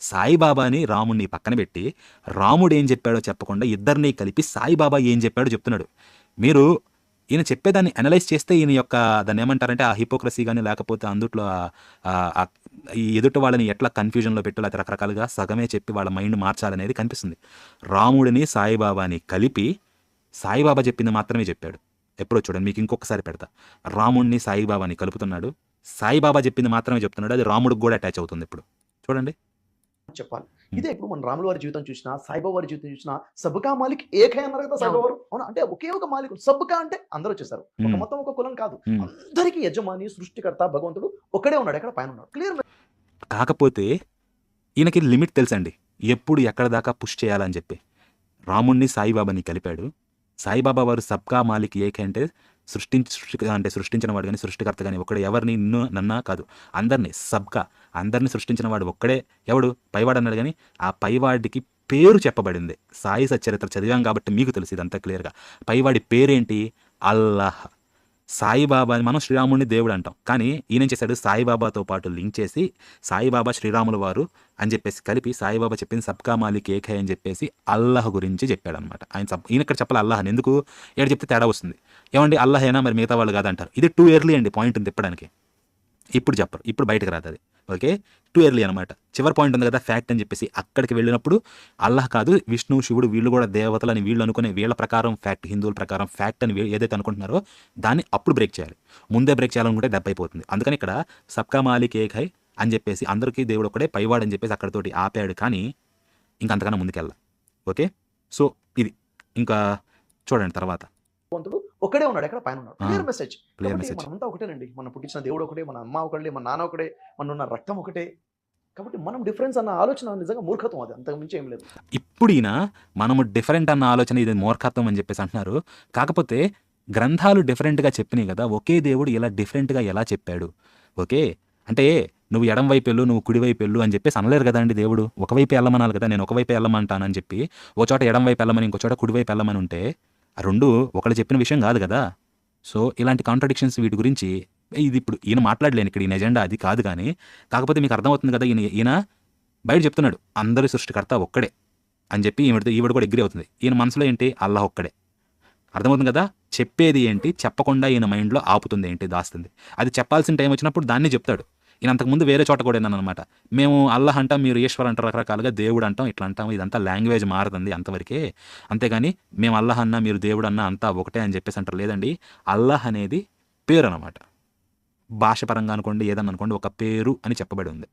సాయిబాబాని రాముడిని పక్కన పెట్టి రాముడు ఏం చెప్పాడో చెప్పకుండా ఇద్దరిని కలిపి సాయిబాబా ఏం చెప్పాడో చెప్తున్నాడు. మీరు ఈయన చెప్పేదాన్ని అనలైజ్ చేస్తే ఈయన యొక్క దాన్ని ఏమంటారంటే ఆ హిపోక్రసీ కానీ, లేకపోతే అందుట్లో ఈ ఎదుటి వాళ్ళని ఎట్లా కన్ఫ్యూజన్లో పెట్టు, లేకపోతే రకరకాలుగా సగమే చెప్పి వాళ్ళ మైండ్ మార్చాలనేది కనిపిస్తుంది. రాముడిని సాయిబాబాని కలిపి సాయిబాబా చెప్పింది మాత్రమే చెప్పాడు. ఎప్పుడో చూడండి, మీకు ఇంకొకసారి పెడతా. రాముడిని సాయిబాబాని కలుపుతున్నాడు, సాయిబాబా చెప్పింది మాత్రమే చెప్తున్నాడు. అది రాముడికి కూడా అటాచ్ అవుతుంది. ఇప్పుడు చూడండి. చెప్పాలి. ఇదే ఇప్పుడు మన రాముల వారి జీవితం చూసినా, సాయిబాబా వారి జీవితం చూసినా, సబ్కా మాలిక్ ఏకై అన్నారు కదా సాయిబాబా వారు. అవునా? అంటే ఒకే ఒక మాలికుడు. సబ్కా అంటే అందరూ వచ్చేసారు, ఒక మొత్తం ఒక కులం కాదు, అందరికీ యజమాని సృష్టికర్త భగవంతుడు ఒకడే ఉన్నాడు, ఎక్కడ పైన ఉన్నాడు. క్లియర్. కాకపోతే ఈయనకి లిమిట్ తెలుసండి, ఎప్పుడు ఎక్కడ దాకా పుష్ చేయాలని చెప్పి. రాముణ్ణి సాయిబాబాని కలిపాడు. సాయిబాబా వారు సబ్కా మాలిక్ ఏక్ అంటే సృష్టించిన వాడు కానీ, సృష్టికర్త కానీ ఒకడే. ఎవరిని నిన్ను నన్నా కాదు, అందరినీ సబ్కా, అందరినీ సృష్టించిన వాడు ఒక్కడే. ఎవడు? పైవాడు అన్నాడు. కానీ ఆ పైవాడికి పేరు చెప్పబడింది. సాయి సచ్చరిత్ర చదివాం కాబట్టి మీకు తెలుసు ఇదంతా క్లియర్గా. పైవాడి పేరేంటి? అల్లాహ్. సాయిబాబాని మనం శ్రీరాముడిని దేవుడు అంటాం, కానీ ఈయన చేశాడు సాయిబాబాతో పాటు లింక్ చేసి సాయిబాబా శ్రీరాముల వారు అని చెప్పేసి కలిపి సాయిబాబా చెప్పింది సబ్కా మాలిక్ ఏక్ హై అని చెప్పేసి అల్లాహ్ గురించి చెప్పాడు అనమాట. ఈయన ఇక్కడ చెప్పాలి అల్లాహ్ అని. ఎందుకు? ఏడు చెప్తే తేడా వస్తుంది. ఏమండి అల్లాహ్ అయినా మరి మిగతా వాళ్ళు కాదంటారు. ఇది టూ ఇయర్లీ అండి పాయింట్ తిప్పడానికి. ఇప్పుడు చెప్పరు, ఇప్పుడు బయటకు రాదు అది. ఓకే, టూ ఇయర్లీ అనమాట. చివరి పాయింట్ ఉంది కదా ఫ్యాక్ట్ అని చెప్పేసి, అక్కడికి వెళ్ళినప్పుడు అల్లాహ్ కాదు విష్ణు శివుడు వీళ్ళు కూడా దేవతలు అని వీళ్ళు అనుకునే వీళ్ళ ప్రకారం ఫ్యాక్ట్, హిందువుల ప్రకారం ఫ్యాక్ట్ అని ఏదైతే అనుకుంటున్నారో దాన్ని అప్పుడు బ్రేక్ చేయాలి. ముందే బ్రేక్ చేయాలనుకుంటే దెబ్బ అయిపోతుంది. అందుకని ఇక్కడ సబ్కా మాలిక్ ఏక్ హై అని చెప్పేసి అందరికీ దేవుడు ఒకడే, పైవాడు అని చెప్పేసి అక్కడతోటి ఆపాడు. కానీ ఇంకంతకన్నా ముందుకెళ్ళా. ఓకే, సో ఇది ఇంకా చూడండి తర్వాత. భగవంతుడు ఒకడే ఉన్నాడు, ఎక్కడ పైన ఉన్నాడు. Clear message. Clear message. మనంతా ఒకటేనండి. మన పుట్టించిన దేవుడు ఒకటే, మన అమ్మ ఒకటే, మన నాన్న ఒకటే, మన ఉన్న రక్తం ఒకటే. కాబట్టి మనం డిఫరెన్స్ అన్న ఆలోచన నిజంగా మూర్ఖత్వం, అది అంతకు మించి ఏం లేదు. ఇప్పుడు ఈయన మనము డిఫరెంట్ అన్న ఆలోచన ఇది మూర్ఖత్వం అని చెప్పేసి అంటున్నారు. కాకపోతే గ్రంథాలు డిఫరెంట్గా చెప్పినాయి కదా, ఒకే దేవుడు ఇలా డిఫరెంట్గా ఎలా చెప్పాడు? ఓకే, అంటే నువ్వు ఎడం వైపు వెళ్ళు, నువ్వు కుడి వైపు వెళ్ళు అని చెప్పేసి అనలేరు కదా అండి దేవుడు. ఒకవైపు వెళ్ళమనాలి కదా. నేను ఒకవైపు వెళ్ళమంటానని చెప్పి ఒక చోట ఎడం వైపు వెళ్ళమని, ఇంకో చోట కుడివైపు వెళ్ళమని ఉంటే ఆ రెండు ఒకళ్ళు చెప్పిన విషయం కాదు కదా. సో ఇలాంటి కాంట్రడిక్షన్స్ వీటి గురించి ఇది ఇప్పుడు ఈయన మాట్లాడలేను ఇక్కడ, ఈయన ఎజెండా అది కాదు. కానీ కాకపోతే మీకు అర్థమవుతుంది కదా, ఈయన బయట చెప్తున్నాడు అందరి సృష్టికర్త ఒక్కడే అని చెప్పి ఈవిడ కూడా అగ్రీ అవుతుంది. ఈయన మనసులో ఏంటి? అల్లాహ్ ఒక్కడే. అర్థమవుతుంది కదా. చెప్పేది ఏంటి, చెప్పకుండా ఈయన మైండ్లో ఆపుతుంది ఏంటి, దాస్తుంది. అది చెప్పాల్సిన టైం వచ్చినప్పుడు దాన్ని చెప్తాడు. ఈయన అంతకుముందు వేరే చోట కూడా విన్నాను అనమాట. మేము అల్లాహ్ అంటాం, మీరు ఈశ్వర్ అంటారు, రకరకాలుగా దేవుడు అంటాం, ఇట్లా అంటాం. ఇదంతా లాంగ్వేజ్ మారుతుంది అంతవరకే, అంతేగాని మేము అల్లాహ్ అన్నా మీరు దేవుడు అన్నా అంతా ఒకటే అని చెప్పేసి అంటారు. లేదండి, అల్లాహ్ అనేది పేరు అనమాట. భాషపరంగా అనుకోండి, ఏదన్నా అనుకోండి, ఒక పేరు అని చెప్పబడి ఉంది.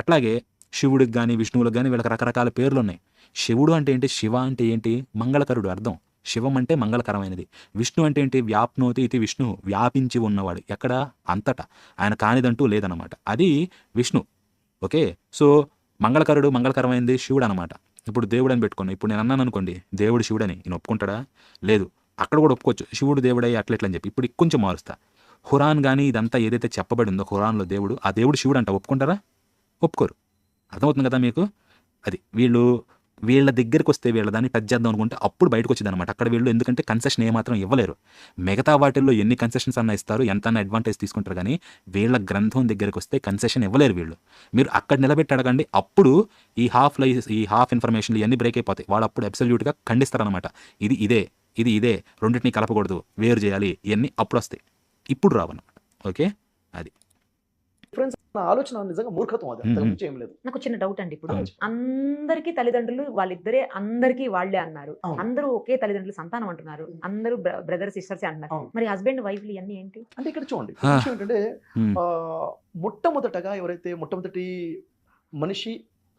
అట్లాగే శివుడికి కానీ విష్ణువులకు కానీ వీళ్ళకి రకరకాల పేర్లు ఉన్నాయి. శివుడు అంటే ఏంటి? శివ అంటే ఏంటి? మంగళకరుడు అర్థం. శివం అంటే మంగళకరమైనది. విష్ణు అంటే ఏంటి? వ్యాప్నోతి ఇది విష్ణు, వ్యాపించి ఉన్నవాడు. ఎక్కడ? అంతటా. ఆయన కానిదంటూ లేదనమాట, అది విష్ణు. ఓకే, సో మంగళకరుడు, మంగళకరమైనది శివుడు అనమాట. ఇప్పుడు దేవుడు అని పెట్టుకున్నాను. ఇప్పుడు నేను అన్నాను అనుకోండి దేవుడు శివుడని, ఈయన ఒప్పుకుంటాడా? లేదు. అక్కడ కూడా ఒప్పుకోవచ్చు శివుడు దేవుడై అట్లెట్లని చెప్పి. ఇప్పుడు కొంచెం మారుస్తా. ఖురాన్ కానీ ఇదంతా ఏదైతే చెప్పబడి ఉందో ఖురాన్లో దేవుడు, ఆ దేవుడు శివుడు అంట. ఒప్పుకుంటారా? ఒప్పుకోరు. అర్థమవుతుంది కదా మీకు. అది వీళ్ళ దగ్గరికి వస్తే వీళ్ళ దాన్ని టచ్ చేద్దాం అనుకుంటే అప్పుడు బయటకు వచ్చింది అనమాట. అక్కడ వీళ్ళు ఎందుకంటే కన్సెషన్ ఏమాత్రం ఇవ్వలేరు. మిగతా వాటిల్లో ఎన్ని కన్సెషన్స్ అన్న ఇస్తారు, ఎంత అన్న అడ్వాంటేజ్ తీసుకుంటారు. కానీ వీళ్ళ గ్రంథం దగ్గరికి వస్తే కన్సెషన్ ఇవ్వలేరు వీళ్ళు. మీరు అక్కడ నిలబెట్టి అడగండి, అప్పుడు ఈ హాఫ్ ఇన్ఫర్మేషన్లు ఇవన్నీ బ్రేక్ అయిపోతాయి. వాళ్ళు అప్పుడు అబ్సల్యూట్గా ఖండిస్తారనమాట. ఇదే రెండింటినీ కలపకూడదు, వేరు చేయాలి, ఇవన్నీ అప్పుడు వస్తాయి, ఇప్పుడు రావన్నమాట. ఓకే, అది డిఫరెన్స్ నా ఆలోచన నిజంగా మూర్ఖత్వం, అది మ్మ్. అంతకు మించి ఏం లేదు. నాకు చిన్న డౌట్ అండి. ఇప్పుడు అవును. అందరికీ తల్లిదండ్రులు వాళ్ళిద్దరే అందరికీ వాళ్ళే అన్నారు. అవును. అందరూ ఒకే తల్లిదండ్రుల సంతానం అంటున్నారు. అందరూ బ్రదర్ సిస్టర్స్ అంటున్నారు. అవును. మరి హస్బెండ్ వైఫ్లు ఇవన్నీ ఏంటి? అంటే ఇక్కడ చూడండి, ఆ. విషయం ఏంటంటే మ్మ్. మొట్టమొదటగా ఎవరైతే మొట్టమొదటి మనిషి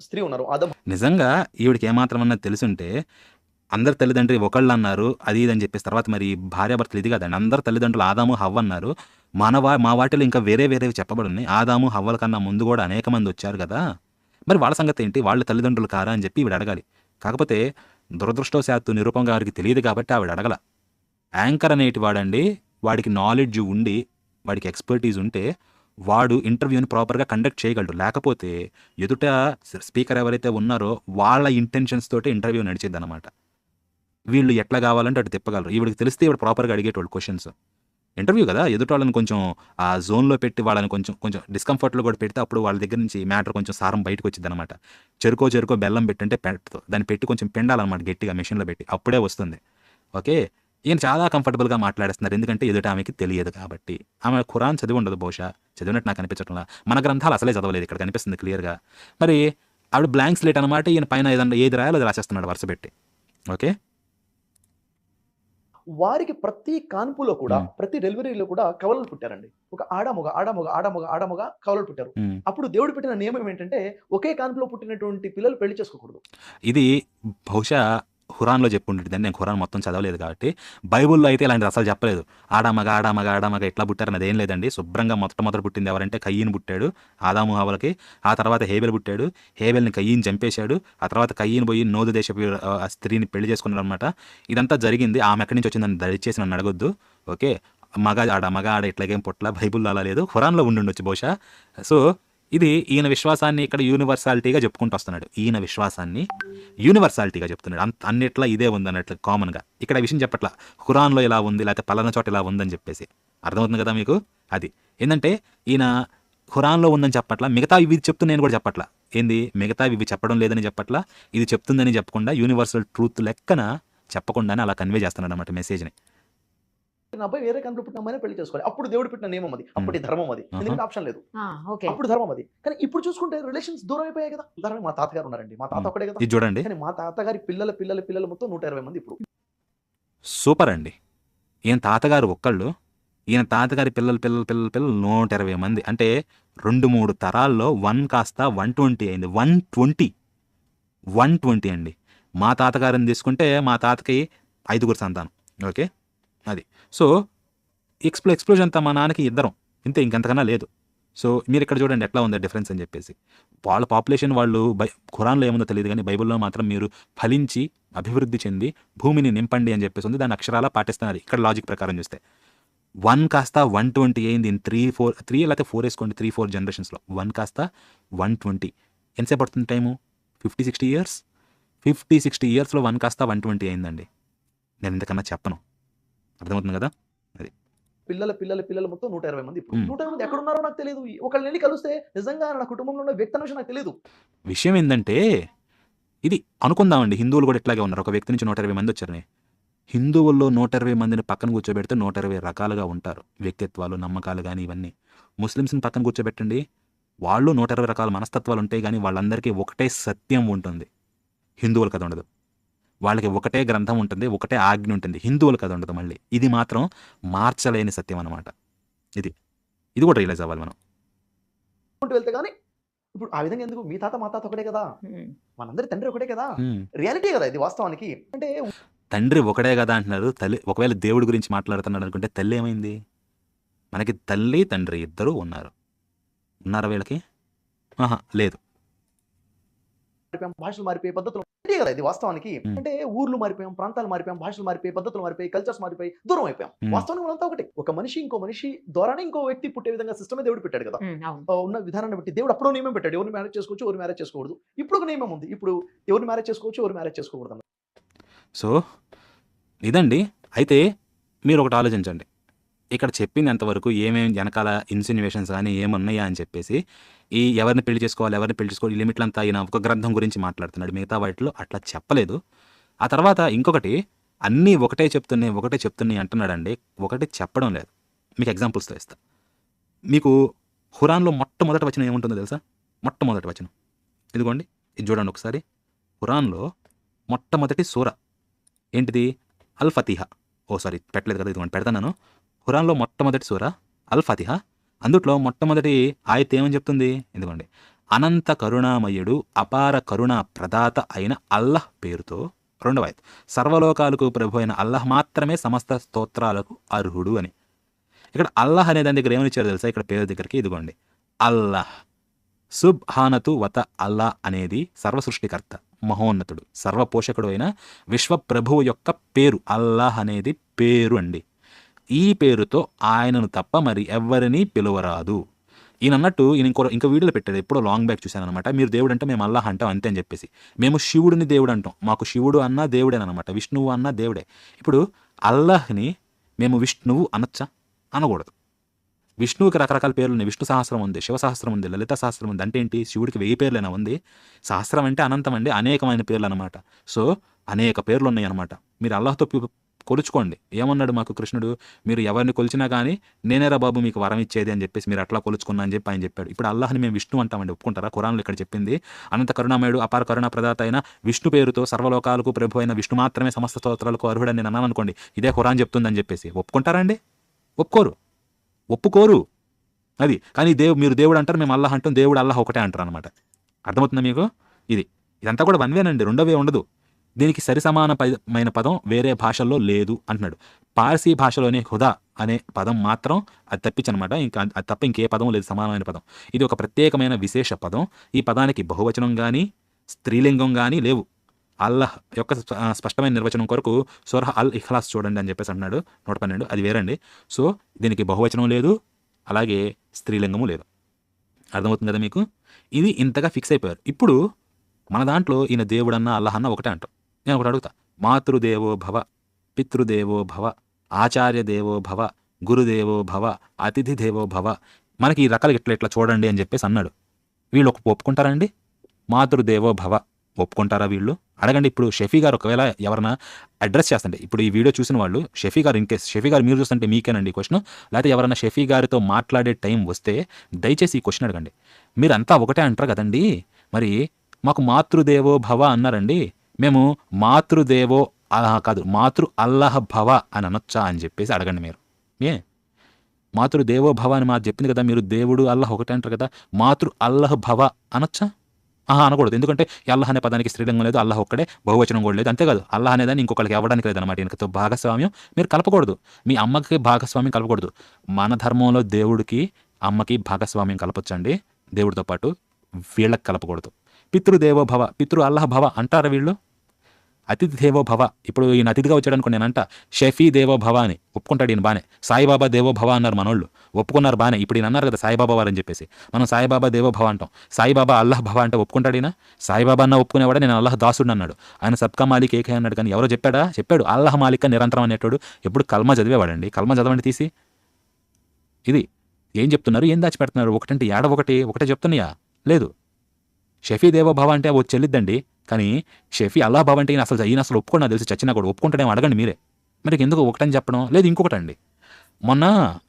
స్త్రీ ఉన్నారో ఆదం, నిజంగా ఈవిడికి ఏమాత్రమన్నా తెలుసుంటే అందరు తల్లిదండ్రులు ఒకళ్ళు అన్నారు అది ఇది అని చెప్పేసి తర్వాత మరి భార్యాభర్తలు ఇది కదండి. అందరు తల్లిదండ్రులు ఆదాము హవ్వ అన్నారు. మా వాటిలో ఇంకా వేరేవి చెప్పబడి ఉన్నాయి. ఆదాము హవ్వల కన్నా ముందు కూడా అనేక మంది వచ్చారు కదా, మరి వాళ్ళ సంగతి ఏంటి, వాళ్ళ తల్లిదండ్రులు కారా అని చెప్పి ఈవిడ అడగాలి. కాకపోతే దురదృష్టవశాత్తు నిరూపం గారికి తెలియదు కాబట్టి ఆవిడ అడగల. యాంకర్ అనేటి వాడండి, వాడికి నాలెడ్జ్ ఉండి వాడికి ఎక్స్పర్టీస్ ఉంటే వాడు ఇంటర్వ్యూని ప్రాపర్గా కండక్ట్ చేయగలడు. లేకపోతే ఎదుట స్పీకర్ ఎవరైతే ఉన్నారో వాళ్ళ ఇంటెన్షన్స్ తోటి ఇంటర్వ్యూ నడిచేది అనమాట. వీళ్ళు ఎట్లా కావాలంటే అటు తిప్పగలరు. ఈవిడికి తెలిస్తే ఇవిడ ప్రాపర్గా అడిగేటోళ్ళు క్వశ్చన్స్. ఇంటర్వ్యూ కదా, ఎదుట వాళ్ళని కొంచెం ఆ జోన్లో పెట్టి వాళ్ళని కొంచెం కొంచెం డిస్కంఫర్ట్లో కూడా పెడితే అప్పుడు వాళ్ళ దగ్గర నుంచి మ్యాటర్ కొంచెం సారం బయటకు వచ్చింది అనమాట. చెరుకో బెల్లం పెట్టంటే పెట్టదు, దాన్ని పెట్టి కొంచెం పిండాలన్నమాట గట్టిగా మెషిన్లో పెట్టి, అప్పుడే వస్తుంది. ఓకే, ఈయన చాలా కంఫర్టబుల్గా మాట్లాడేస్తున్నారు ఎందుకంటే ఎదుట ఆమెకి తెలియదు కాబట్టి. ఆమె ఖురాన్ చదివి ఉండదు బహుశా, చదివినట్టు నాకు అనిపించట్లా. మన గ్రంథాలు అసలే చదవలేదు, ఇక్కడ కనిపిస్తుంది క్లియర్గా. మరి ఆవిడ బ్లాంక్ స్లేట్ అనమాట. ఈయన పైన ఏదన్నా ఏది రాయాలో అది రాసేస్తున్నాడు వరుస పెట్టి. ఓకే, వారికి ప్రతి కాన్పులో కూడా ప్రతి డెలివరీలో కూడా కవలలు పుట్టారండి. ఒక ఆడమొగ కవలలు పుట్టారు. అప్పుడు దేవుడు పెట్టిన నియమం ఏంటంటే ఒకే కాన్పులో పుట్టినటువంటి పిల్లలు పెళ్లి చేసుకోకూడదు. ఇది బహుశా ఖురాన్లో చెప్పుంటుంది. నేను ఖురాన్ మొత్తం చదవలేదు కాబట్టి. బైబుల్లో అయితే ఇలాంటిది అసలు చెప్పలేదు. ఆడామగ ఇట్లా పుట్టారని అదేం లేదండి. శుభ్రంగా మొట్టమొదటి పుట్టింది ఎవరంటే కయ్యను పుట్టాడు ఆదాము హవ్వలకి. ఆ తర్వాత హేబెల్ పుట్టాడు. హేబెల్ని కయ్యను చంపేశాడు. ఆ తర్వాత కయ్యను పోయి నోదు దేశపు స్త్రీని పెళ్లి చేసుకున్నాడు అనమాట. ఇదంతా జరిగింది. ఆమె ఎక్కడి నుంచి వచ్చిందని దయచేసి నన్ను అడగొద్దు. ఓకే, మగ ఆడ ఇట్లాగేం పుట్ల, బైబుల్లో అలా లేదు, ఖురాన్లో ఉండుండొచ్చు బహుశా. సో ఇది ఈయన విశ్వాసాన్ని ఇక్కడ యూనివర్సాలిటీగా చెప్పుకుంటూ వస్తున్నాడు. ఈయన విశ్వాసాన్ని యూనివర్సాలిటీగా చెప్తున్నాడు. అన్నిట్లా ఇదే ఉంది అన్నట్లు కామన్గా. ఇక్కడ విషయం చెప్పట్లా ఖురాన్లో ఇలా ఉంది లేకపోతే పలానా చోట ఇలా ఉందని చెప్పేసి. అర్థమవుతుంది కదా మీకు? అది ఏంటంటే ఈయన ఖురాన్లో ఉందని చెప్పట్లా, మిగతా ఇవి చెప్తున్నా నేను కూడా చెప్పట్లా. ఏంది మిగతా ఇవి చెప్పడం లేదని చెప్పట్లా, ఇది చెప్తుందని చెప్పకుండా యూనివర్సల్ ట్రూత్ లెక్కన చెప్పకుండానే అలా కన్వే చేస్తున్నాడు అన్నమాట మెసేజ్ని. నా అబ్బాయి వేరే కాన్పులో పుట్టిన అమ్మాయిని పెళ్లి చేసుకోవాలి. అప్పుడు దేవుడు పెట్టిన నియమం అది, అప్పటి ధర్మం అది. ఎందుకంటే ఆప్షన్ లేదు, ఓకే. అప్పుడు ధర్మం అది. కానీ ఇప్పుడు చూసుకుంటే రిలేషన్స్ దూరం అయిపోయాయి కదా. ఉదాహరణకి మా తాతగారు ఉన్నారండి, మా తాత ఒక్కడే కదా. ఇది చూడండి, కానీ మా తాతగారి పిల్లలు మొత్తం 120 మంది ఇప్పుడు. సూపర్ అండి. ఈయన తాతగారు ఒక్కళ్ళు, ఈయన తాతగారి పిల్లలు 120 మంది. అంటే 2-3 తరాల్లో 1 కాస్త 120 అయింది. 120 అండి. మా తాతగారిని తీసుకుంటే మా తాతకి 5 సంతానం. ఓకే, అది. సో ఎక్స్ప్లోజన్ అంతా మా నాన్నకి 2 ఇంతే, ఇంకెంతకన్నా లేదు. సో మీరు ఇక్కడ చూడండి ఎట్లా ఉంది డిఫరెన్స్ అని చెప్పేసి. వాళ్ళ పాపులేషన్ వాళ్ళు ఖురాన్లో ఏముందో తెలియదు కానీ బైబిల్లో మాత్రం మీరు ఫలించి అభివృద్ధి చెంది భూమిని నింపండి అని చెప్పేసి ఉంది. దాని అక్షరాలా పాటిస్తున్నారు ఇక్కడ లాజిక్ ప్రకారం చూస్తే. 1 కాస్త 120 అయింది ఇన్ 3 లేకపోతే 4 వేసుకోండి, 3-4 జనరేషన్స్లో 1 కాస్త 120. ఎంతసేపు పడుతుంది టైము? 50-60 ఇయర్స్. 50-60 ఇయర్స్లో 1 కాస్త 120 అయిందండి. నేను ఇంతకన్నా చెప్పను. అర్థమవుతుంది కదా? అది పిల్లలు మొత్తం 120 మంది ఇప్పుడు. 120 మంది ఎక్కడ ఉన్నారో నాకు తెలియదు. ఒకళ్ళని వెళ్ళి కలిస్తే నిజంగా నా కుటుంబంలో ఉన్న వ్యక్తి అనే విషయం నాకు తెలియదు. విషయం ఏంటంటే ఇది అనుకుందామండి, హిందువులు కూడా ఇట్లాగే ఉన్నారు. ఒక వ్యక్తి నుంచి 120 మంది వచ్చారని. హిందువుల్లో 120 మందిని పక్కన కూర్చోబెడితే 120 రకాలుగా ఉంటారు, వ్యక్తిత్వాలు, నమ్మకాలు కానీ ఇవన్నీ. ముస్లిమ్స్ని పక్కన కూర్చోబెట్టండి, వాళ్ళు 120 రకాల మనస్తత్వాలు ఉంటాయి కానీ వాళ్ళందరికీ ఒకటే సత్యం ఉంటుంది. హిందువులు కథ ఉండదు. వాళ్ళకి ఒకటే గ్రంథం ఉంటుంది, ఒకటే ఆజ్ఞ ఉంటుంది. హిందువులు కథ ఉండదు. మళ్ళీ ఇది మాత్రం మార్చలేని సత్యం అనమాట. ఇది కూడా రియలైజ్ అవ్వాలి మనం. వెళ్తే కానీ ఇప్పుడు ఆ విధంగా ఎందుకు? మీ తాత మా తాత ఒకటే కదా, మనందరి తండ్రి ఒకటే కదా. రియాలిటీ కదా ఇది వాస్తవానికి. అంటే తండ్రి ఒకటే కదా అంటున్నారు. తల్లి ఒకవేళ దేవుడి గురించి మాట్లాడుతున్నాడు అనుకుంటే తల్లి ఏమైంది? మనకి తల్లి తండ్రి ఇద్దరు ఉన్నారా వీళ్ళకి? లేదు. భాషలు మారిపోయే పద్ధతులు కదా ఇది వాస్తవానికి. అంటే ఊర్లు మారిపోయాం, ప్రాంతాలు మారిపోయాం, భాషలు మారిపోయి, పద్ధతులు మారిపోయి, కల్చర్స్ మారిపోయి, దూరం అయిపోయాం. వాస్తవానికి మనంతా ఒకటి. ఒక మనిషి ఇంకో మనిషి ద్వారానే ఇంకో వ్యక్తి పుట్టే విధంగా సిస్టమే దేవుడు పెట్టాడు కదా. ఉన్న విధానాన్ని బట్టి దేవుడు అప్పుడు నియమం పెట్టాడు. ఎవరిని మ్యారేజ్ చేసుకోవచ్చు, ఎవరు మ్యారేజ్ చేసుకోకూడదు. ఇప్పుడు ఒక నియమం ఉంది. ఇప్పుడు ఎవరిని మ్యారేజ్ చేసుకోవచ్చు, ఎవరు మ్యారేజ్ చేసుకోకూడదు. సో ఇదండి. అయితే మీరు ఒకటి ఆలోచించండి, ఇక్కడ చెప్పింది ఎంతవరకు ఏమేమి వెనకాల ఇన్సిన్యువేషన్స్ కానీ ఏమున్నాయా అని చెప్పేసి. ఈ ఎవరిని పెళ్లి చేసుకోవాలి ఈ లిమిట్లంతా ఆయన ఒక గ్రంథం గురించి మాట్లాడుతున్నాడు. మిగతా వాటిలో అట్లా చెప్పలేదు. ఆ తర్వాత ఇంకొకటి, అన్నీ ఒకటే చెప్తున్నాయి అంటున్నాడండి. ఒకటి చెప్పడం లేదు. మీకు ఎగ్జాంపుల్స్తో ఇస్తా. మీకు ఖురాన్లో మొట్టమొదటి వచనం ఏముంటుందో తెలుసా? మొట్టమొదటి వచనం ఇదిగోండి, ఇది చూడండి ఒకసారి. ఖురాన్లో మొట్టమొదటి సూర ఏంటిది? అల్ ఫతిహా. పెట్టలేదు కదా, ఇదిగోండి పెడతాను. ఖురాన్లో మొట్టమొదటి సూర అల్ ఫతిహా. అందుట్లో మొట్టమొదటి ఆయత్ ఏమని చెప్తుంది? ఇదిగోండి, అనంత కరుణామయుడు అపార కరుణా ప్రదాత అయిన అల్లహ్ పేరుతో. రెండవ ఆయత్, సర్వలోకాలకు ప్రభు అయిన అల్లహ్ మాత్రమే సమస్త స్తోత్రాలకు అర్హుడు అని. ఇక్కడ అల్లహ్ అనే దాని దగ్గర ఏమని ఇచ్చారో తెలుసా? ఇక్కడ పేరు దగ్గరికి ఇదిగోండి, అల్లహ్ సుబ్హానతు వత. అల్లా అనేది సర్వ సృష్టికర్త, మహోన్నతుడు, సర్వపోషకుడు అయిన విశ్వప్రభువు యొక్క పేరు. అల్లాహ్ అనేది పేరు అండి. ఈ పేరుతో ఆయనను తప్ప మరి ఎవరినీ పిలువరాదు. ఈయన అన్నట్టు ఈయన ఇంకో వీడియోలో పెట్టాడు, ఎప్పుడో లాంగ్ బ్యాక్ చూశాను అనమాట. మీరు దేవుడు అంటే మేము అల్లాహ్ అంటాం అంతే అని చెప్పేసి. మేము శివుడిని దేవుడు అంటాం. మాకు శివుడు అన్నా దేవుడేనమాట, విష్ణువు అన్నా దేవుడే. ఇప్పుడు అల్లాహ్ని మేము విష్ణువు అనొచ్చా? అనకూడదు. విష్ణువుకి రకరకాల పేర్లు ఉన్నాయి. విష్ణు సహస్రం ఉంది, శివ సహస్రం ఉంది, లలిత సహస్రం ఉంది. అంటే ఏంటి? శివుడికి 1000 పేర్లైనా ఉంది. సహస్రం అంటే అనంతం అండి, అనేకమైన పేర్లు అనమాట. సో అనేక పేర్లు ఉన్నాయి అనమాట. మీరు అల్లాహ్తో కొలుచుకోండి. ఏమన్నాడు మాకు కృష్ణుడు? మీరు ఎవరిని కొలిచినా కానీ నేనేరా బాబు మీకు వరం ఇచ్చేది అని చెప్పేసి మీరు అట్లా కొలుచుకున్నా అని చెప్పి ఆయన చెప్పాడు. ఇప్పుడు అల్లాహ్ని మేము విష్ణు అంటామండి, ఒప్పుకుంటారా? ఖురాన్లో ఇక్కడ చెప్పింది అనంత కరుణామయుడు అపార కరుణ ప్రదాత అయిన విష్ణు పేరుతో సర్వలోకాలకు ప్రభు అయిన విష్ణు మాత్రమే సమస్త స్తోత్రాలకు అర్హుడని నేను అన్నాను అనుకోండి, ఇదే ఖురాన్ చెప్తుందని చెప్పేసి ఒప్పుకుంటారా అండి? ఒప్పుకోరు. అది కానీ మీరు దేవుడు అంటారు, మేము అల్లాహ్ అంటాం. దేవుడు అల్లాహ్ ఒకటే అంటారు అనమాట. అర్థమవుతుందా మీకు? ఇదంతా కూడా వన్వేనండి, రెండవే ఉండదు. దీనికి సరిసమానమైన పదం వేరే భాషల్లో లేదు అంటున్నాడు. పార్సీ భాషలోనే హుదా అనే పదం మాత్రం అది తప్పించనమాట. ఇంకా అది తప్ప ఇంకే పదం లేదు సమానమైన పదం. ఇది ఒక ప్రత్యేకమైన విశేష పదం. ఈ పదానికి బహువచనం కానీ స్త్రీలింగం కానీ లేవు. అల్లాహ్ యొక్క స్పష్టమైన నిర్వచనం కొరకు సూరహ్ అల్ ఇఖ్లాస్ చూడండి అని చెప్పేసి అంటున్నాడు 112. అది వేరండి. సో దీనికి బహువచనం లేదు, అలాగే స్త్రీలింగము లేదు. అర్థమవుతుంది కదా మీకు? ఇది ఇంతగా ఫిక్స్ అయిపోయారు. ఇప్పుడు మన దాంట్లో ఈయన దేవుడన్నా అల్లాహ్ అన్న ఒకటే అంటాం. నేను ఒకటి అడుగుతా, మాతృదేవో భవ, పితృదేవో భవ, ఆచార్య దేవో భవ, గురుదేవో భవ, అతిథి దేవో భవ. మనకి ఈ రకాలు ఇట్లా చూడండి అని చెప్పేసి అన్నాడు. వీళ్ళు ఒప్పుకుంటారండి? మాతృదేవో భవ ఒప్పుకుంటారా వీళ్ళు? అడగండి. ఇప్పుడు షఫీ గారు ఒకవేళ ఎవరైనా అడ్రస్ చేస్తుంటే, ఇప్పుడు ఈ వీడియో చూసిన వాళ్ళు షఫీ గారు, ఇన్ కేస్ షఫీ గారు మీరు చూస్తుంటే మీకేనండి ఈ క్వశ్చన్, లేకపోతే ఎవరైనా షఫీ గారితో మాట్లాడే టైం వస్తే దయచేసి ఈ క్వశ్చన్ అడగండి. మీరంతా ఒకటే అంటారు కదండి, మరి మాకు మాతృదేవో భవ అన్నారండి, మేము మాతృదేవో కాదు మాతృ అల్లహ భవ అని అనొచ్చా అని చెప్పేసి అడగండి మీరు. మాతృదేవో భవ అని మాకు చెప్పింది కదా, మీరు దేవుడు అల్లహ ఒకటే అంటారు కదా, మాతృ అల్లహ భవ అనొచ్చా? అనకూడదు. ఎందుకంటే అల్లాహ్ అనే పదానికి స్త్రీలింగం లేదు, అల్లాహ్ ఒక్కడే, బహువచనం కూడా లేదు. అంతేకాదు అల్లాహ్ అనేదాన్ని ఇంకొకరికి ఇవ్వడానికి లేదన్నమాట. ఈయనతో భాగస్వామ్యం మీరు కలపకూడదు. మీ అమ్మకి భాగస్వామ్యం కలపకూడదు. మన ధర్మంలో దేవుడికి అమ్మకి భాగస్వామ్యం కలపొచ్చండి, దేవుడితో పాటు వీళ్ళకి కలపకూడదు. పితృదేవో భవ, పితృ అల్లాహ్ భవ అంటారా వీళ్ళు? అతిథి దేవో భవ, ఇప్పుడు ఈయన అతిథిగా వచ్చాడు అనుకో, నేనంట షఫీ దేవో భవ అని ఒప్పుకుంటాడు ఈయన బానే. సాయిబాబా దేవో భవ అన్నారు మనోళ్ళు, ఒప్పుకున్నారు బానే. ఇప్పుడు ఈయన అన్నారు కదా సాయిబాబా వారు అని చెప్పేసి, మనం సాయిబాబా దేవో భవ అంటాం. సాయిబాబా అల్లాహ్ భవ అంటే ఒప్పుకుంటాడు ఈయన? సాయిబాబా అన్న ఒప్పుకునేవాడే, నేను అల్లాహ్ దాసుడు అన్నాడు. ఆయన సబ్కా మాలిక్ ఏకే అన్నాడు, కానీ ఎవరో చెప్పాడు అల్లాహ్ మాలిక్ నిరంతరం అనేటోడు. ఎప్పుడు కల్మా చదివేవాడండి. కల్మా చదవండి తీసి. ఇది ఏం చెప్తున్నారు, ఏం దాచిపెడుతున్నారు? ఒకటంటే ఒకటే చెప్తున్నాయా? లేదు. షఫీ దేవో భవ అంటే వచ్చి చెల్లిద్దండి, కానీ షఫీ అల్లాహ్ భవ అంటే ఈయన అసలు ఒప్పుకున్నా తెలిసి చచ్చినా కూడా ఒప్పుకుంటాడేమో అడగండి మీరే. మరి ఎందుకు ఒకటని చెప్పడం లేదు? ఇంకొకటండి, మొన్న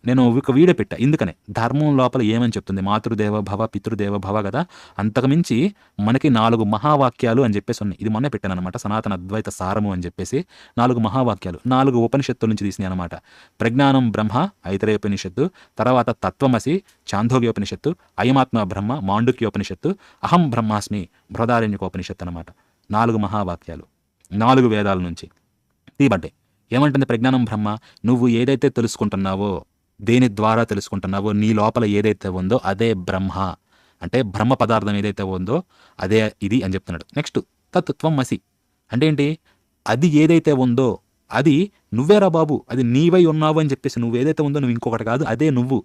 నేను ఒక వీడియో పెట్టా. ఎందుకనే ధర్మం లోపల ఏమని చెప్తుంది, మాతృదేవ భవ, పితృదేవ భవ కదా, అంతకుమించి మనకి 4 మహావాక్యాలు అని చెప్పేసి ఉన్నాయి. ఇది మొన్నే పెట్టాను అనమాట, సనాతన అద్వైత సారము అని చెప్పేసి 4 మహావాక్యాలు, 4 ఉపనిషత్తుల నుంచి తీసినాయి అనమాట. ప్రజ్ఞానం బ్రహ్మ ఐతరేయోపనిషత్తు, తర్వాత తత్వమసి చాందోగ్యోపనిషత్తు, అయమాత్మ బ్రహ్మ మాండుక్యోపనిషత్తు, అహం బ్రహ్మాస్మి బృహదారణ్యకోపనిషత్తు అనమాట. 4 మహావాక్యాలు 4 వేదాల నుంచి తీయబడ్డాయి. ఏమంటుంది ప్రజ్ఞానం బ్రహ్మ? నువ్వు ఏదైతే తెలుసుకుంటున్నావో, దేని ద్వారా తెలుసుకుంటున్నావో, నీ లోపల ఏదైతే ఉందో అదే బ్రహ్మ. అంటే బ్రహ్మ పదార్థం ఏదైతే ఉందో అదే ఇది అని చెప్తున్నాడు. నెక్స్ట్ తత్వమసి అంటే ఏంటి? అది ఏదైతే ఉందో అది నువ్వేరా బాబు, అది నీవై ఉన్నావు అని చెప్పేసి, నువ్వు ఏదైతే ఉందో నువ్వు ఇంకొకటి కాదు, అదే నువ్వు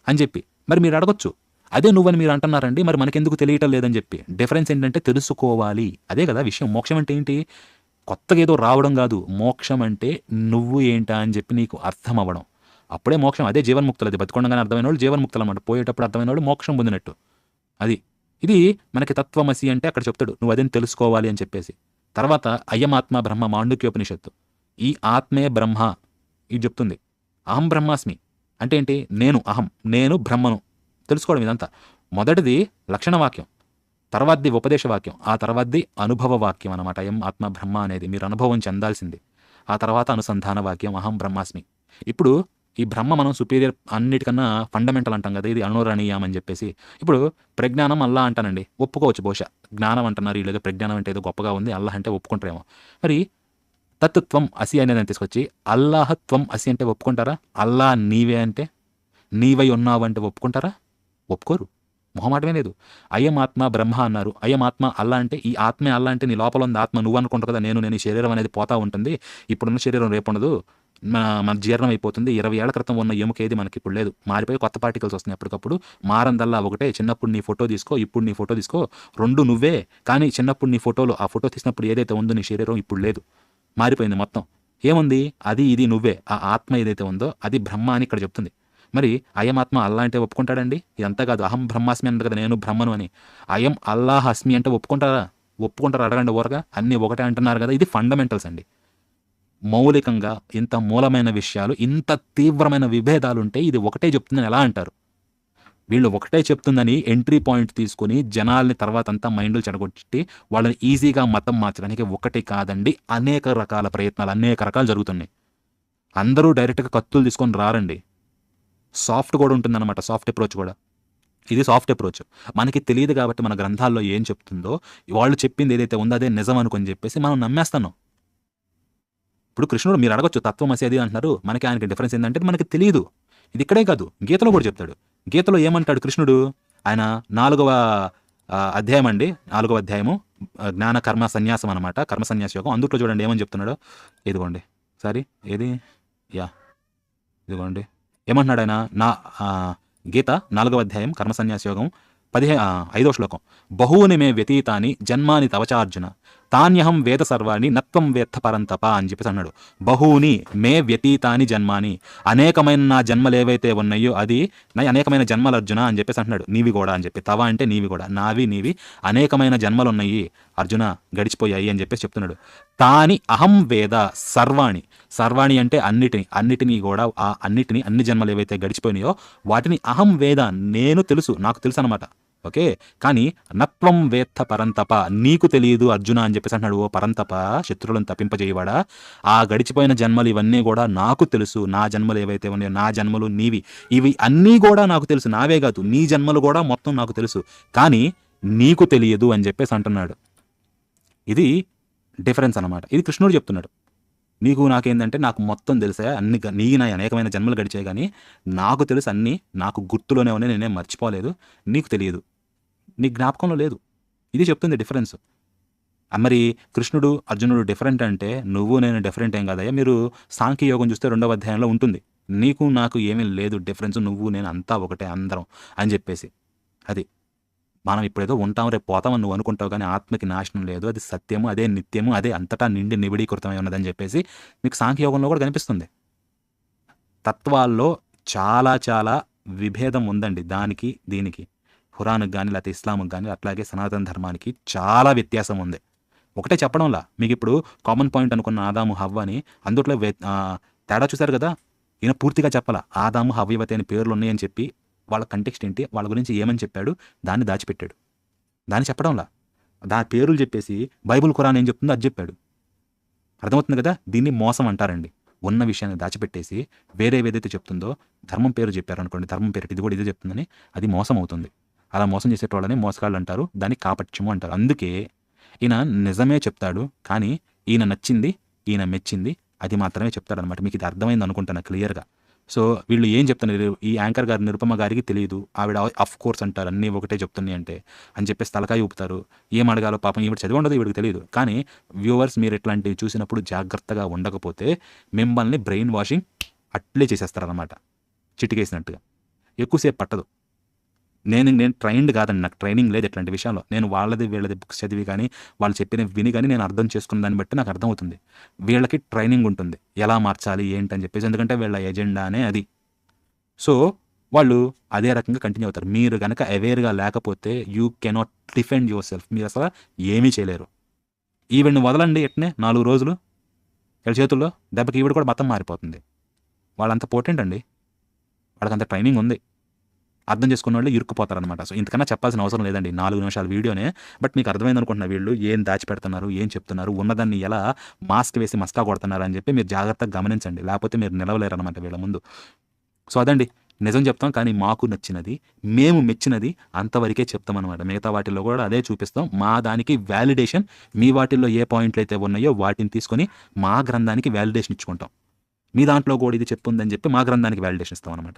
అని చెప్పి. మరి మీరు అడగొచ్చు, అదే నువ్వని మీరు అంటున్నారండి, మరి మనకెందుకు తెలియటం లేదని చెప్పి. డిఫరెన్స్ ఏంటంటే తెలుసుకోవాలి, అదే కదా విషయం. మోక్షం అంటే ఏంటి? కొత్తగా ఏదో రావడం కాదు. మోక్షం అంటే నువ్వు ఏంటా అని చెప్పి నీకు అర్థం అవ్వడం, అప్పుడే మోక్షం. అదే జీవన్ముక్తులు. అది బతికొండగానే అర్థమైన వాళ్ళు జీవన్ముక్తులు అన్నమాట. పోయేటప్పుడు అర్థమైన వాళ్ళు మోక్షం పొందినట్టు. ఇది మనకి తత్వమసి అంటే అక్కడ చెప్తాడు నువ్వు అదేం తెలుసుకోవాలి అని చెప్పేసి. తర్వాత అయమాత్మ బ్రహ్మ మాండుక్యోపనిషత్తు, ఈ ఆత్మే బ్రహ్మ ఇది చెప్తుంది. అహం బ్రహ్మాస్మి అంటే ఏంటి? నేను అహం, నేను బ్రహ్మను, తెలుసుకోవడం ఇదంతా. మొదటిది లక్షణ వాక్యం, తర్వాతది ఉపదేశ వాక్యం, ఆ తర్వాతది అనుభవ వాక్యం అనమాట. అయం ఆత్మ బ్రహ్మ అనేది మీరు అనుభవం చెందాల్సింది. ఆ తర్వాత అనుసంధాన వాక్యం అహం బ్రహ్మాస్మి. ఇప్పుడు ఈ బ్రహ్మ మనం సుపీరియర్ అన్నిటికన్నా ఫండమెంటల్ అంటాం కదా, ఇది అనురణీయం అని చెప్పేసి. ఇప్పుడు ప్రజ్ఞానం అల్లా అంటానండి, ఒప్పుకోవచ్చు బహుశా. జ్ఞానం అంటున్నారు వీళ్ళు, ఏదో ప్రజ్ఞానం అంటే ఏదో గొప్పగా ఉంది, అల్లాహ్ అంటే ఒప్పుకుంటారేమో. మరి తత్వం అసి అనేది తీసుకొచ్చి అల్లాహత్వం అసి అంటే ఒప్పుకుంటారా? అల్లా నీవే అంటే, నీవై ఉన్నావు అంటే ఒప్పుకుంటారా? ఒప్పుకోరు, మొహమాటమే లేదు. అయం ఆత్మ బ్రహ్మ అన్నారు. అయం ఆత్మ అల్లా అంటే, ఈ ఆత్మే అల్లా అంటే నీ లోపల ఉంది ఆత్మ, నువ్వు అనుకుంటావు కదా నేను ఈ శరీరం అనేది పోతా ఉంటుంది, ఇప్పుడున్న శరీరం రేపు ఉండదు, మన జీర్ణం అయిపోతుంది. 20 ఏళ్ల క్రితం ఉన్న ఎముక ఏది మనకి ఇప్పుడు లేదు, మారిపోయి కొత్త పార్టికల్స్ వస్తున్నాయి అప్పటికప్పుడు. మారందల్లా ఒకటే, చిన్నప్పుడు నీ ఫోటో తీసుకో, ఇప్పుడు నీ ఫోటో తీసుకో, రెండు నువ్వే. కానీ చిన్నప్పుడు నీ ఫోటోలో ఆ ఫోటో తీసినప్పుడు ఏదైతే ఉందో నీ శరీరం ఇప్పుడు లేదు, మారిపోయింది మొత్తం. ఏముంది? అది ఇది నువ్వే. ఆ ఆత్మ ఏదైతే ఉందో అది బ్రహ్మ అని ఇక్కడ చెప్తుంది. మరి అయమాత్మ అల్లా అంటే ఒప్పుకుంటాడండి? ఇదంతా కాదు, అహం బ్రహ్మాస్మి అన్నారు కదా, నేను బ్రహ్మను అని. అయం అల్లాహ్ అస్మి అంటే ఒప్పుకుంటారా? ఒప్పుకుంటారా? అడగండి ఊరగా. అన్నీ ఒకటే అంటున్నారు కదా. ఇది ఫండమెంటల్స్ అండి. మౌలికంగా ఇంత మూలమైన విషయాలు, ఇంత తీవ్రమైన విభేదాలు ఉంటే ఇది ఒకటే చెప్తుందని ఎలా అంటారు? వీళ్ళు ఒకటే చెప్తుందని ఎంట్రీ పాయింట్ తీసుకుని జనాల్ని తర్వాత అంతా మైండ్లు చెడగొట్టి వాళ్ళని ఈజీగా మతం మార్చడానికి ఒకటి కాదండి, అనేక రకాల ప్రయత్నాలు, అనేక రకాలు జరుగుతున్నాయి. అందరూ డైరెక్ట్గా కత్తులు తీసుకొని రారండి. సాఫ్ట్ కూడా ఉంటుందన్నమాట, సాఫ్ట్ అప్రోచ్ కూడా. ఇది సాఫ్ట్ అప్రోచ్. మనకి తెలియదు కాబట్టి మన గ్రంథాల్లో ఏం చెప్తుందో, వాళ్ళు చెప్పింది ఏదైతే ఉందో అదే నిజం అనుకొని చెప్పేసి మనం నమ్మేస్తున్నాం. ఇప్పుడు కృష్ణుడు మీరు అడగొచ్చు తత్వమసి అది అంటున్నారు, మనకి ఆయనకి డిఫరెన్స్ ఏంటంటే మనకి తెలియదు. ఇది ఇక్కడే కాదు, గీతలో కూడా చెప్తాడు. గీతలో ఏమంటాడు కృష్ణుడు? ఆయన 4వ అధ్యాయం అండి, 4వ అధ్యాయము జ్ఞాన కర్మ సన్యాసం అనమాట, కర్మ సన్యాస యోగం. అందుట్లో చూడండి ఏమని చెప్తున్నాడు. ఇదిగోండి సారీ ఏది ఇదిగోండి ఏమంటున్నాడు ఆయన. గీత 4వ అధ్యాయం కర్మ సన్యాస యోగం 5వ శ్లోకం. బహూని మే వ్యతీతాని జన్మాని తవచార్జున తాన్యహం వేద సర్వాణి నత్వం వేత్త పరంతప అని చెప్పేసి అన్నాడు. బహూని మే వ్యతీతాని జన్మాని, అనేకమైన నా జన్మలు ఏవైతే ఉన్నాయో అది నా అనేకమైన జన్మలు అర్జున అని చెప్పేసి అంటున్నాడు. నీవి కూడా అని చెప్పి, తవ అంటే నీవి కూడా, నావి నీవి అనేకమైన జన్మలు ఉన్నాయి అర్జున, గడిచిపోయాయి అని చెప్పేసి చెప్తున్నాడు. తాని అహం వేద సర్వాణి, సర్వాణి అంటే అన్నిటినీ కూడా, ఆ అన్నిటినీ అన్ని జన్మలు ఏవైతే గడిచిపోయినాయో వాటిని అహం వేద నేను తెలుసు, నాకు తెలుసు అనమాట. ఓకే, కానీ నత్వం వేత్త పరంతప, నీకు తెలియదు అర్జున అని చెప్పేసి అంటున్నాడు. ఓ పరంతప, శత్రువులను తప్పింపజేయవాడా, ఆ గడిచిపోయిన జన్మలు ఇవన్నీ కూడా నాకు తెలుసు. నా జన్మలు ఏవైతే ఉన్నాయో, నా జన్మలు నీవి, ఇవి అన్నీ కూడా నాకు తెలుసు. నావే కాదు, నీ జన్మలు కూడా మొత్తం నాకు తెలుసు, కానీ నీకు తెలియదు అని చెప్పేసి అంటున్నాడు. ఇది డిఫరెన్స్ అనమాట. ఇది కృష్ణుడు చెప్తున్నాడు. నీకు నాకేందంటే నాకు మొత్తం తెలుసా, అన్ని నా అనేకమైన జన్మలు గడిచాయి, కానీ నాకు తెలుసు అన్నీ, నాకు గుర్తులోనే ఉన్నాయి, నేనేం మర్చిపోలేదు. నీకు తెలియదు, నీ జ్ఞాపకంలో లేదు. ఇది చెప్తుంది డిఫరెన్స్. మరి కృష్ణుడు అర్జునుడు డిఫరెంట్ అంటే, నువ్వు నేను డిఫరెంట్ ఏం కాదయ్యా. మీరు సాంఖ్యయోగం చూస్తే 2వ అధ్యాయంలో ఉంటుంది, నీకు నాకు ఏమీ లేదు డిఫరెన్స్, నువ్వు నేను అంతా ఒకటే అందరం అని చెప్పేసి. అది మనం ఇప్పుడేదో ఉంటాం రేపు పోతామని నువ్వు అనుకుంటావు, కానీ ఆత్మకి నాశనం లేదు, అది సత్యము, అదే నిత్యము, అదే అంతటా నిండి నిబిడీకృతమై ఉన్నదని చెప్పేసి మీకు సాంఖ్యయోగంలో కూడా కనిపిస్తుంది. తత్వాల్లో చాలా చాలా విభేదం ఉందండి, దానికి దీనికి, ఖురాన్కి కానీ లేకపోతే ఇస్లాంకి కానీ అట్లాగే సనాతన ధర్మానికి చాలా వ్యత్యాసం ఉంది. ఒకటే చెప్పడంలా మీకు ఇప్పుడు కామన్ పాయింట్ అనుకున్న ఆదాము హవ్వ అని, అందుట్లో తేడా చూశారు కదా. ఈయన పూర్తిగా చెప్పాల, ఆదాము హవ్యవతి అని పేర్లు ఉన్నాయని చెప్పి వాళ్ళ కంటెక్స్ట్ ఏంటి, వాళ్ళ గురించి ఏమని చెప్పాడు, దాన్ని దాచిపెట్టాడు. దాన్ని చెప్పడంలా దాని పేర్లు చెప్పేసి బైబుల్ ఖురాన్ ఏం చెప్తుందో అది చెప్పాడు. అర్థమవుతుంది కదా. దీన్ని మోసం అంటారండి. ఉన్న విషయాన్ని దాచిపెట్టేసి వేరే ఏదైతే చెప్తుందో, ధర్మం పేరు చెప్పారు అనుకోండి, ధర్మం పేరు ఇది కూడా ఇదే చెప్తుందని, అది మోసం అవుతుంది. అలా మోసం చేసేటోళ్ళని మోసగాళ్ళు అంటారు, దాన్ని కాపట్యము అంటారు. అందుకే ఈయన నిజమే చెప్తాడు, కానీ ఈయన నచ్చింది, ఈయన మెచ్చింది అది మాత్రమే చెప్తాడనమాట. మీకు ఇది అర్థమైంది అనుకుంటాను క్లియర్గా. సో వీళ్ళు ఏం చెప్తున్నారు, ఈ యాంకర్ గారు నిరుపమ గారికి తెలియదు, ఆవిడ అఫ్ కోర్స్ అంటారు, అన్నీ ఒకటే చెప్తున్నాయి అంటే అని చెప్పేసి తలకాయ ఊపుతారు. ఏం అడగాలో పాపం ఈవిడ చదివి ఉండదు, ఈవిడికి తెలియదు. కానీ వ్యూవర్స్ మీరు ఇట్లాంటివి చూసినప్పుడు జాగ్రత్తగా ఉండకపోతే మిమ్మల్ని బ్రెయిన్ వాషింగ్ అట్లే చేసేస్తారనమాట, చిటికేసినట్టుగా. ఎక్కువసేపు పట్టదు. నేను ట్రైన్డ్ కాదండి, నాకు ట్రైనింగ్ లేదు ఇట్లాంటి విషయంలో. నేను వాళ్ళది వీళ్ళది బుక్స్ చదివి కానీ వాళ్ళు చెప్పినవి విని కానీ నేను అర్థం చేసుకున్న దాన్ని బట్టి నాకు అర్థమవుతుంది. వీళ్ళకి ట్రైనింగ్ ఉంటుంది ఎలా మార్చాలి ఏంటని చెప్పేసి, ఎందుకంటే వీళ్ళ ఎజెండానే అది. సో వాళ్ళు అదే రకంగా కంటిన్యూ అవుతారు. మీరు కనుక అవేర్గా లేకపోతే you cannot defend your self, మీరు అసలు ఏమీ చేయలేరు. ఈవిడ్ని వదలండి ఎట్నే 4 రోజులు వీళ్ళ చేతుల్లో, దెబ్బకి ఈవిడ కూడా మతం మారిపోతుంది. వాళ్ళంత పోటెంట్ అండి, వాళ్ళకంత ట్రైనింగ్ ఉంది. అర్థం చేసుకున్న వాళ్ళు ఇరుక్కుపోతారనమాట. సో ఇంతకన్నా చెప్పాల్సిన అవసరం లేదండి, 4 నిమిషాల వీడియోనే. బట్ మీకు అర్థమైంది అనుకుంటున్నా వీళ్ళు ఏం దాచిపెడుతున్నారు, ఏం చెప్తున్నారు, ఉన్నదాన్ని ఎలా మాస్క్ వేసి మస్కా కొడుతున్నారు అని చెప్పి మీరు జాగ్రత్తగా గమనించండి, లేకపోతే మీరు నిలవలేరు అనమాట వీళ్ళ ముందు. సో అదండి, నిజం చెప్తాం, కానీ మాకు నచ్చినది, మేము మెచ్చినది అంతవరకే చెప్తాం అనమాట. మిగతా వాటిల్లో కూడా అదే చూపిస్తాం. మా దానికి వ్యాలిడేషన్, మీ వాటిల్లో ఏ పాయింట్లు అయితే ఉన్నాయో వాటిని తీసుకొని మా గ్రంథానికి వ్యాలిడేషన్ ఇచ్చుకుంటాం. మీ దాంట్లో కూడా ఇది చెప్పుందని చెప్పి మా గ్రంథానికి వ్యాలిడేషన్ ఇస్తాం అనమాట.